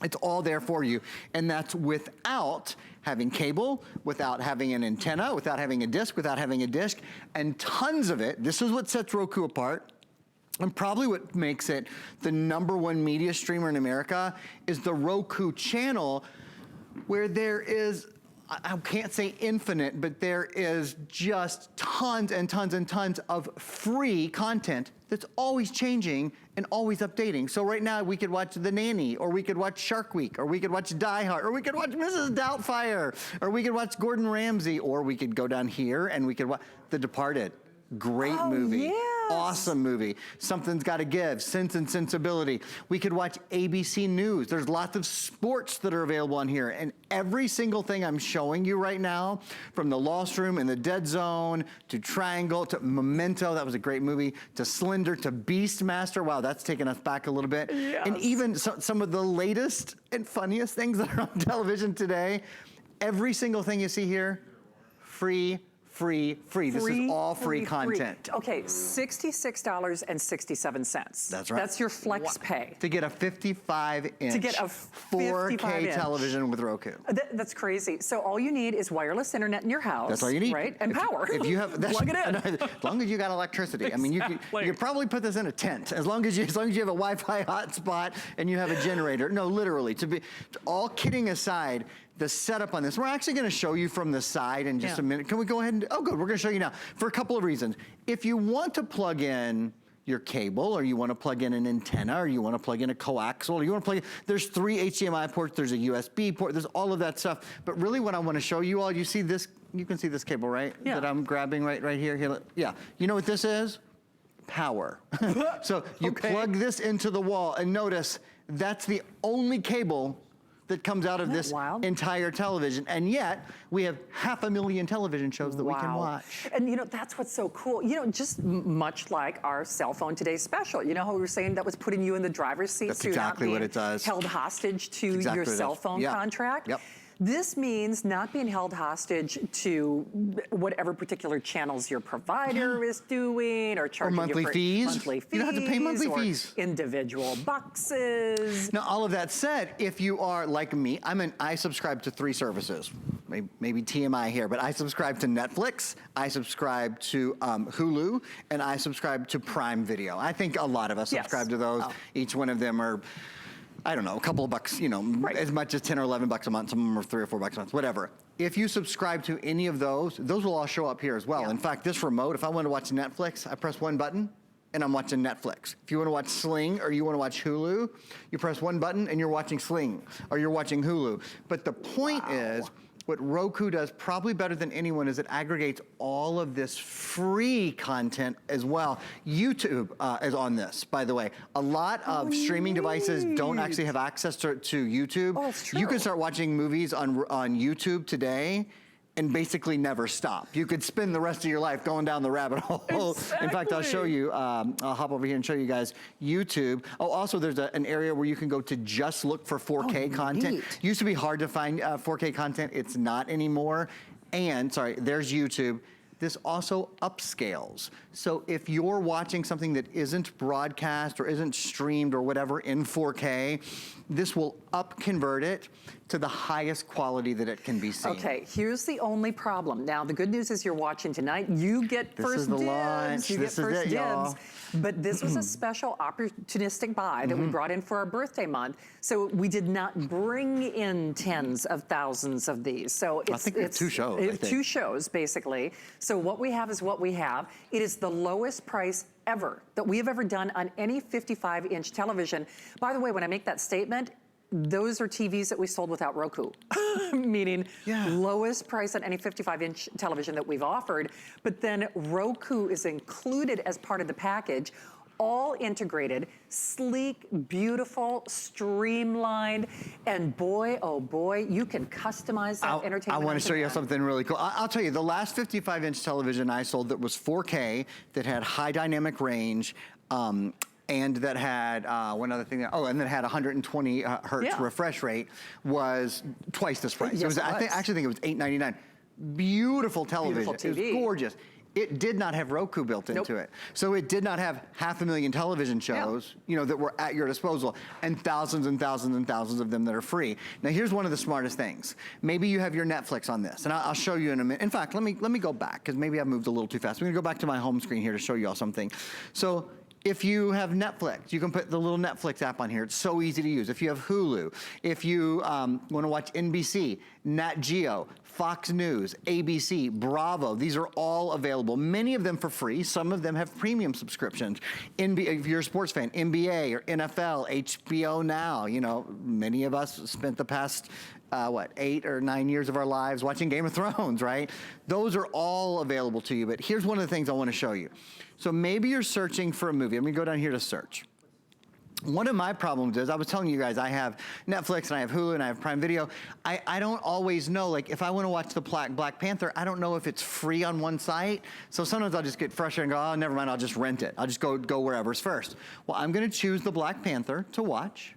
It's all there for you, and that's without having cable, without having an antenna, without having a disc, without having a dish, and tons of it. This is what sets Roku apart, and probably what makes it the #1 media streamer in America is the Roku channel, where there is, I can't say infinite, but there is just tons and tons and tons of free content that's always changing and always updating. So right now we could watch The Nanny, or we could watch Shark Week, or we could watch Die Hard, or we could watch Mrs. Doubtfire, or we could watch Gordon Ramsay, or we could go down here and we could watch The Departed. Great movie. Yes. Awesome movie. Something's Gotta Give, Sense and Sensibility. We could watch ABC News. There's lots of sports that are available on here. And every single thing I'm showing you right now, from The Lost Room and The Dead Zone, to Triangle, to Memento, that was a great movie, to Slender, to Beastmaster. Wow, that's taken us back a little bit. Yes. And even some of the latest and funniest things that are on television today, every single thing you see here, free. This is all free content. Okay, $66.67. That's right. That's your flex pay. To get a 55-inch To get a 4K 55-inch. television with Roku. That's crazy. So all you need is wireless internet in your house. That's all you need. Right? And power. If you have, plug it in. As long as you got electricity. I mean, you could probably put this in a tent. As long as you have a Wi-Fi hotspot and you have a generator. No, literally. All kidding aside, the setup on this, we're actually going to show you from the side in just a minute. Can we go ahead and, oh good, we're going to show you now for a couple of reasons. If you want to plug in your cable, or you want to plug in an antenna, or you want to plug in a coaxial, or you want to plug in, there's 3 HDMI ports, there's a USB port, there's all of that stuff. But really what I want to show you all, you see this, you can see this cable, right? Yeah. That I'm grabbing right here. Yeah. You know what this is? Power. So you plug this into the wall, and notice that's the only cable that comes out of this entire television. And yet, we have 500,000 television shows that we can watch. And you know, that's what's so cool. You know, just much like our cell phone today special. You know how we were saying that was putting you in the driver's seat? That's so you're exactly not what being it does. held hostage to your cell phone contract? Yep. This means not being held hostage to whatever particular channels your provider is doing, or charging monthly you for fees. monthly fees. You don't have to pay monthly fees. Individual boxes. Now, all of that said, if you are like me, I subscribe to 3 services. Maybe TMI here, but I subscribe to Netflix, I subscribe to Hulu, and I subscribe to Prime Video. I think a lot of us subscribe to those. Each one of them are, I don't know, a couple of bucks, you know, as much as 10 or 11 bucks a month. Some of them are 3 or 4 bucks a month, whatever. If you subscribe to any of those will all show up here as well. In fact, this remote, if I want to watch Netflix, I press one button and I'm watching Netflix. If you want to watch Sling or you want to watch Hulu, you press one button and you're watching Sling or you're watching Hulu. But the point is, what Roku does probably better than anyone is it aggregates all of this free content as well. YouTube is on this, by the way. A lot of streaming devices don't actually have access to YouTube. Oh, it's true. You can start watching movies on YouTube today and basically never stop. You could spend the rest of your life going down the rabbit hole. Exactly. In fact, I'll show you, I'll hop over here and show you guys YouTube. Oh, also there's an area where you can go to just look for 4K content. Neat. Used to be hard to find 4K content. It's not anymore. And, sorry, there's YouTube. This also upscales. So if you're watching something that isn't broadcast or isn't streamed or whatever in 4K, this will convert it to the highest quality that it can be seen. Okay, here's the only problem. Now, the good news is you're watching tonight. You get This first is the dibs. launch. You This get is first it, dibs. y'all. But this was a special opportunistic buy that we brought in for our birthday month. So we did not bring in tens of thousands of these. So it's, I think we have 2 shows. I think. 2 shows, basically. So what we have is what we have. It is the lowest price ever that we have ever done on any 55-inch television. By the way, when I make that statement, those are TVs that we sold without Roku, meaning lowest price on any 55-inch television that we've offered. But then Roku is included as part of the package, all integrated, sleek, beautiful, streamlined, and boy, oh boy, you can customize that entertainment. I want to show you on something really cool. I'll tell you, the last 55-inch television I sold that was 4K, that had high dynamic range, and that had one other thing. And that had 120 hertz refresh rate, was twice this price. Yes, I actually think it was $8.99. Beautiful television. Beautiful TV. It was gorgeous. It did not have Roku built into it. So it did not have 500,000 television shows, you know, that were at your disposal, and thousands and thousands and thousands of them that are free. Now here's one of the smartest things. Maybe you have your Netflix on this, and I'll show you in a minute. In fact, let me go back, because maybe I moved a little too fast. I'm gonna go back to my home screen here to show you all something. So if you have Netflix, you can put the little Netflix app on here. It's so easy to use. If you have Hulu, if you want to watch NBC, Nat Geo, Fox News, ABC, Bravo, these are all available. Many of them for free. Some of them have premium subscriptions. If you're a sports fan, NBA or NFL, HBO Now. You know, many of us spent the past 8 or 9 years of our lives watching Game of Thrones, right? Those are all available to you. But here's one of the things I want to show you. So maybe you're searching for a movie. I'm going to go down here to search. One of my problems is, I was telling you guys, I have Netflix and I have Hulu and I have Prime Video. I don't always know, like if I want to watch the Black Panther, I don't know if it's free on one site. So sometimes I'll just get frustrated and go, oh, never mind, I'll just rent it. I'll just go wherever's first. Well, I'm going to choose the Black Panther to watch.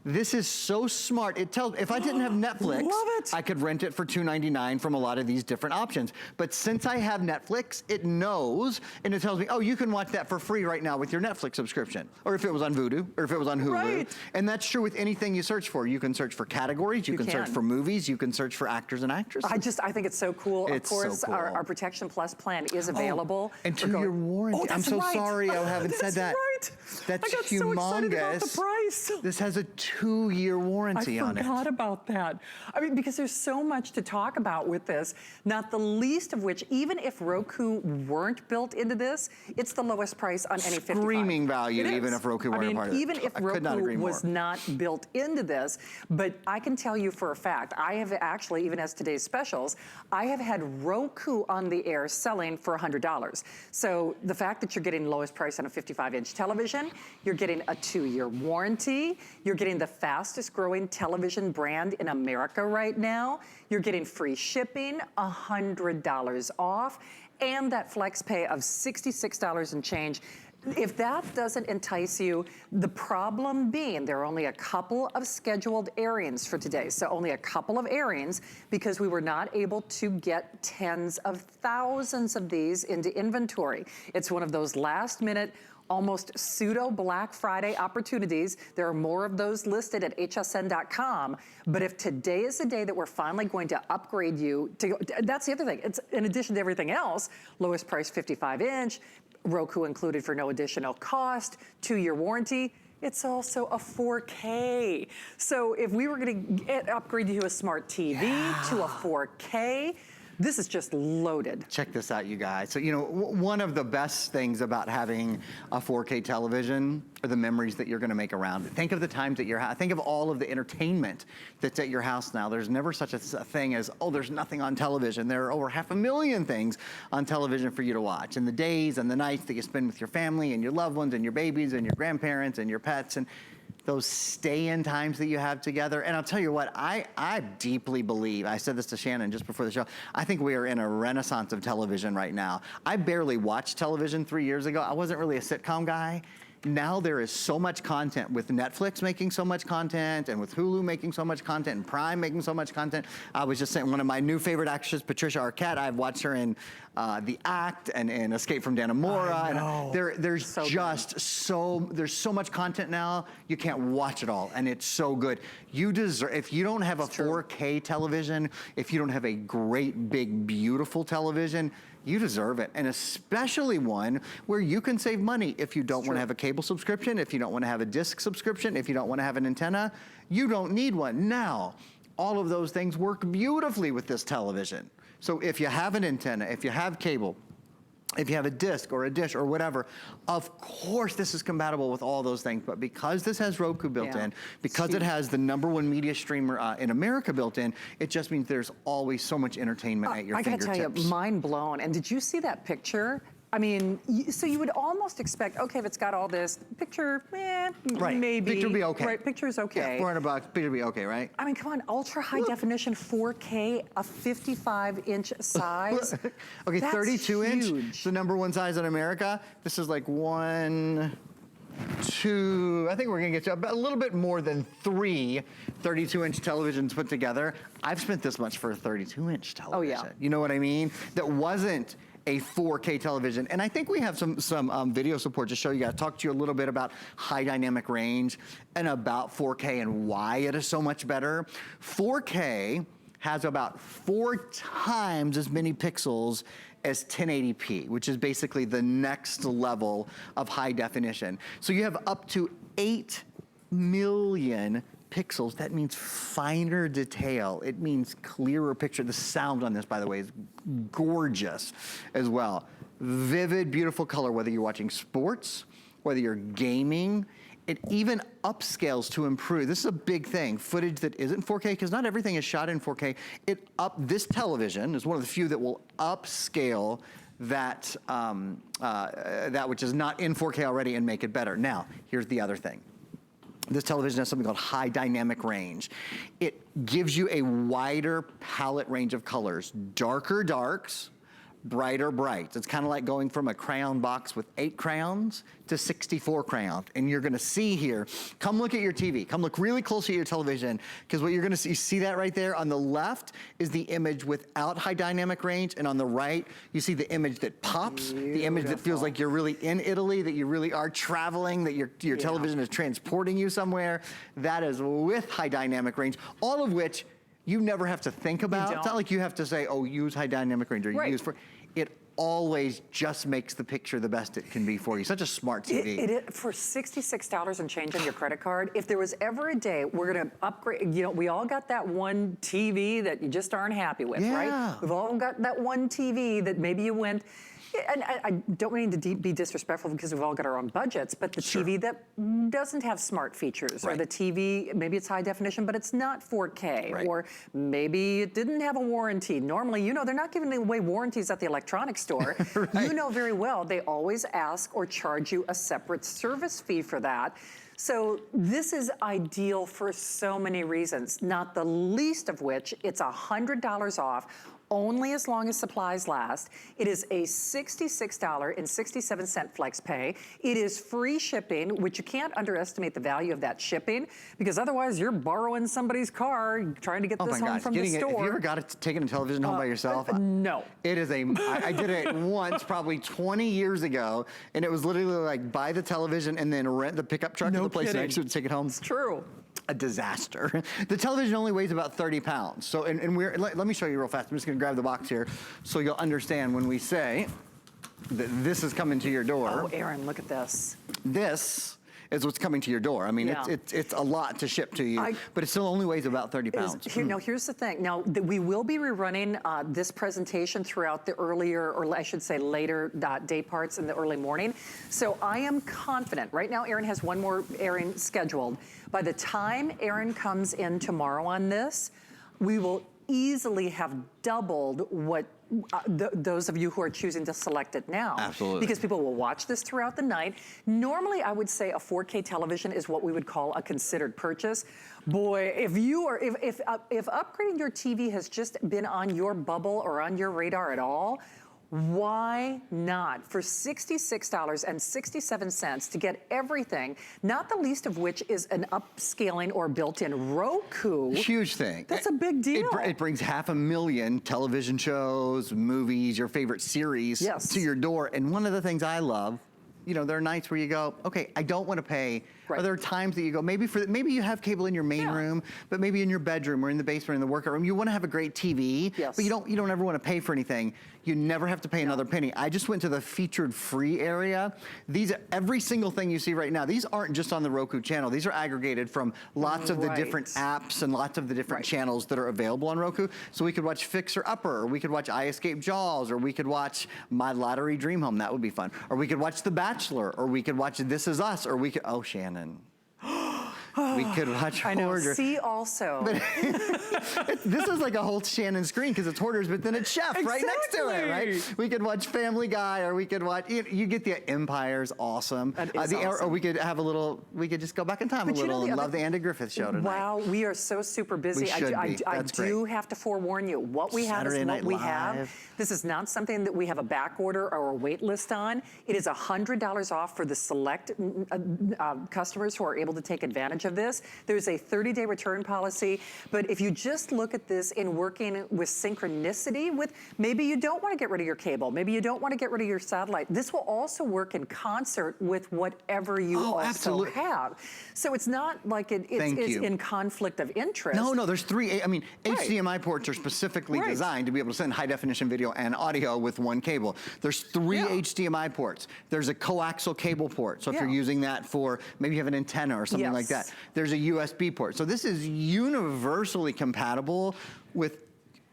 This is so smart. It tells, if I didn't have Netflix, Love it. I could rent it for $2.99 from a lot of these different options. But since I have Netflix, it knows, and it tells me, oh, you can watch that for free right now with your Netflix subscription. Or if it was on Vudu, or if it was on Hulu. Right. And that's true with anything you search for. You can search for categories, you can search for movies, you can search for actors and actresses. I think it's so cool. It's of course, so cool. our Protection Plus plan is available. And 2-year warranty. Oh, I'm that's so right. sorry I haven't said that. That's right. That's I got humongous. so excited about the price. This has a 2-year warranty on it. I forgot about that. I mean, because there's so much to talk about with this, not the least of which, even if Roku weren't built into this, it's the lowest price on any 55. Screaming value, It even is. if Roku weren't a part of it. Even if I could not agree Roku more. was not built into this, but I can tell you for a fact, I have actually, even as today's specials, I have had Roku on the air selling for $100. So the fact that you're getting the lowest price on a 55-inch television, you're getting a 2-year warranty, you're getting the fastest growing television brand in America right now, you're getting free shipping, $100 off, and that flex pay of $66 and change. If that doesn't entice you, the problem being there are only a couple of scheduled airings for today. So only a couple of airings because we were not able to get tens of thousands of these into inventory. It's one of those last minute, almost pseudo Black Friday opportunities. There are more of those listed at hsn.com. But if today is the day that we're finally going to upgrade you to, that's the other thing. It's in addition to everything else, lowest price 55-inch, Roku included for no additional cost, 2-year warranty. It's also a 4K. So if we were gonna upgrade you to a smart TV, to a 4K, this is just loaded. Check this out, you guys. So, you know, one of the best things about having a 4K television are the memories that you're gonna make around it. Think of the times at your house. Think of all of the entertainment that's at your house now. There's never such a thing as, oh, there's nothing on television. There are over 500,000 things on television for you to watch. And the days and the nights that you spend with your family and your loved ones and your babies and your grandparents and your pets and those stay-in times that you have together. And I'll tell you what, I deeply believe, I said this to Shannon just before the show, I think we are in a renaissance of television right now. I barely watched television 3 years ago. I wasn't really a sitcom guy. Now there is so much content with Netflix making so much content and with Hulu making so much content and Prime making so much content. I was just saying one of my new favorite actresses, Patricia Arquette, I've watched her in The Act and in Escape from Dannemora. And there's so just there's so much content now, you can't watch it all, and it's so good. You deserve, if you don't have a 4K television, if you don't have a great, big, beautiful television, you deserve it, and especially one where you can save money. If you don't want to have a cable subscription, if you don't want to have a disc subscription, if you don't want to have an antenna, you don't need one. Now, all of those things work beautifully with this television. So if you have an antenna, if you have cable, if you have a disc or a dish or whatever, of course this is compatible with all those things, but because this has Roku built in, because it has the #1 media streamer in America built in, it just means there's always so much entertainment at your fingertips. I gotta tell you, mind blown. And did you see that picture? I mean, so you would almost expect, okay, if it's got all this, picture, maybe. Picture would be okay. Right, picture's okay. Yeah, $400, picture would be okay, right? I mean, come on, ultra high definition 4K, a 55-inch size. Okay, That's 32-inch, huge. the #1 size in America. This is like 1, 2, I think we're gonna get to a little bit more than 3 32-inch televisions put together. I've spent this much for a 32-inch television. Oh, yeah. You know what I mean? That wasn't a 4K television. And I think we have some video support to show you guys, talk to you a little bit about high dynamic range and about 4K and why it is so much better. 4K has about 4 times as many pixels as 1080p, which is basically the next level of high definition. So you have up to 8 million pixels. That means finer detail. It means clearer picture. The sound on this, by the way, is gorgeous as well. Vivid, beautiful color, whether you're watching sports, whether you're gaming. It even upscales to improve. This is a big thing. Footage that isn't 4K, because not everything is shot in 4K. This television is one of the few that will upscale that, that which is not in 4K already and make it better. Now, here's the other thing. This television has something called high dynamic range. It gives you a wider palette range of colors. Darker darks, brighter brights. It's kind of like going from a crayon box with 8 crayons to 64 crayons. And you're gonna see here, come look at your TV. Come look really closely at your television, because what you're gonna see that right there? On the left is the image without high dynamic range, and on the right, you see the image that pops, the image that feels like you're really in Italy, that you really are traveling, that your television is transporting you somewhere. That is with high dynamic range, all of which you never have to think about. It's not like you have to say, oh, use high dynamic range, or use for, it always just makes the picture the best it can be for you. Such a smart TV. For $66 and change on your credit card, if there was ever a day we're gonna upgrade, you know, we all got that one TV that you just aren't happy with, right? We've all got that one TV that maybe you went, and I don't mean to be disrespectful, because we've all got our own budgets, but the TV that doesn't have smart features, or the TV, maybe it's high definition, but it's not 4K, or maybe it didn't have a warranty. Normally, you know, they're not giving away warranties at the electronics store. You know very well, they always ask or charge you a separate service fee for that. So this is ideal for so many reasons, not the least of which it's $100 off, only as long as supplies last. It is a $66.67 flex pay. It is free shipping, which you can't underestimate the value of that shipping, because otherwise you're borrowing somebody's car trying to get this home from the store. Have you ever got it taking a television home by yourself? No. It is I did it once, probably 20 years ago, and it was literally like buy the television and then rent the pickup truck to the place next to it to take it home. It's true. A disaster. The television only weighs about 30 pounds. So, and let me show you real fast. I'm just gonna grab the box here so you'll understand when we say that this is coming to your door. Oh, Aaron, look at this. This is what's coming to your door. I mean, it's a lot to ship to you, but it still only weighs about 30 pounds. Now, here's the thing. Now, we will be rerunning this presentation throughout the earlier, or I should say later day parts in the early morning. So I am confident. Right now, Aaron has one more airing scheduled. By the time Aaron comes in tomorrow on this, we will easily have doubled what those of you who are choosing to select it now. Absolutely. Because people will watch this throughout the night. Normally, I would say a 4K television is what we would call a considered purchase. Boy, if upgrading your TV has just been on your bubble or on your radar at all, why not? For $66.67 to get everything, not the least of which is an upscaling or built-in Roku. Huge thing. That's a big deal. It brings 500,000 television shows, movies, your favorite series to your door. And one of the things I love, you know, there are nights where you go, okay, I don't want to pay. Or there are times that you go, maybe you have cable in your main room, but maybe in your bedroom or in the basement or in the workout room, you want to have a great TV, but you don't ever want to pay for anything. You never have to pay another penny. I just went to the featured free area. Every single thing you see right now, these aren't just on the Roku channel. These are aggregated from lots of the different apps and lots of the different channels that are available on Roku. So we could watch Fixer Upper, or we could watch I Escape Jaws, or we could watch My Lottery Dream Home. That would be fun. Or we could watch The Bachelor, or we could watch This Is Us, or we could, oh, Shannon. We could watch Hoarder. See also. But this is like a whole Shannon screen because it's Hoarders, but then it's Chef right next to it, right? We could watch Family Guy, or we could watch, you get the Empire's awesome. That is awesome. Or we could have we could just go back in time a little and love the Andy Griffith Show tonight. Wow, we are so super busy. We should be. I do have to forewarn you, what we have is what we have. This is not something that we have a back order or a wait list on. It is $100 off for the select customers who are able to take advantage of this. There's a 30-day return policy, but if you just look at this in working with synchronicity with, maybe you don't want to get rid of your cable, maybe you don't want to get rid of your satellite, this will also work in concert with whatever you also have. So it's not like it's in conflict of interest. No, there's three, I mean, HDMI ports are specifically designed to be able to send high definition video and audio with one cable. There's three HDMI ports. There's a coaxial cable port, so if you're using that for, maybe you have an antenna or something like that. There's a USB port. So this is universally compatible with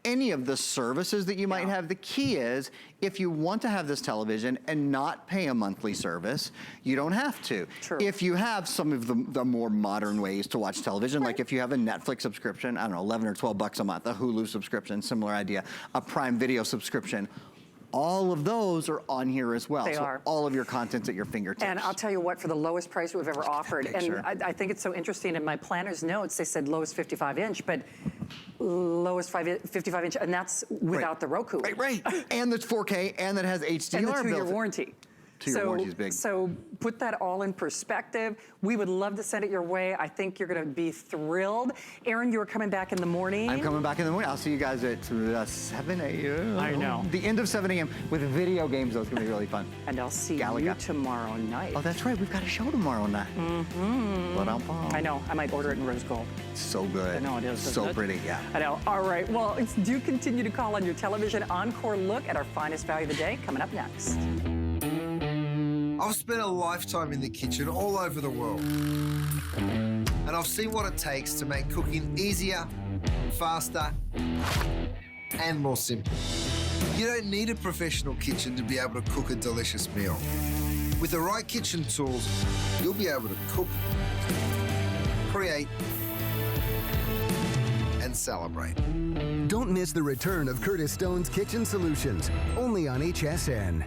any of the services that you might have. The key is, if you want to have this television and not pay a monthly service, you don't have to. True. If you have some of the more modern ways to watch television, like if you have a Netflix subscription, I don't know, 11 or 12 bucks a month, a Hulu subscription, similar idea, a Prime Video subscription, all of those are on here as well. They are. All of your content's at your fingertips. And I'll tell you what, for the lowest price we've ever offered, and I think it's so interesting, in my planner's notes, they said lowest 55 inch, but lowest 55 inch, and that's without the Roku. Right. And it's 4K, and that has HDR And the 2-year built in. warranty. 2-year warranty is big. So put that all in perspective. We would love to send it your way. I think you're gonna be thrilled. Aaron, you are coming back in the morning. I'm coming back in the morning. I'll see you guys at 7 a.m. I know. The end of 7 a.m. with video games, though. It's gonna be really fun. And I'll see you Galaga. tomorrow night. Oh, that's right. We've got a show tomorrow night. I know. I might order it in rose gold. So good. I know it is. So isn't it? pretty, yeah. I know. All right. Well, do continue to call on your television. Encore look at our finest value of the day coming up next. I've spent a lifetime in the kitchen all over the world. And I've seen what it takes to make cooking easier, faster, and more simple. You don't need a professional kitchen to be able to cook a delicious meal. With the right kitchen tools, you'll be able to cook, create, and celebrate. Don't miss the return of Curtis Stone's Kitchen Solutions, only on HSN.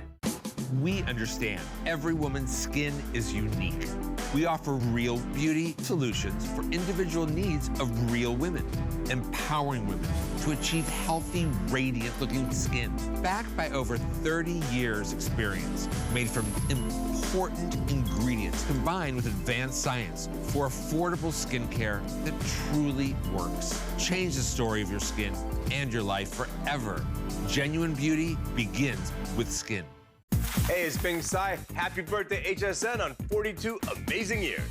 We understand every woman's skin is unique. We offer real beauty solutions for individual needs of real women, empowering women to achieve healthy, radiant-looking skin. Backed by over 30 years' experience, made from important ingredients combined with advanced science for affordable skincare that truly works. Change the story of your skin and your life forever. Genuine beauty begins with skin. Hey, it's Bing Sai. Happy birthday, HSN, on 42 amazing years.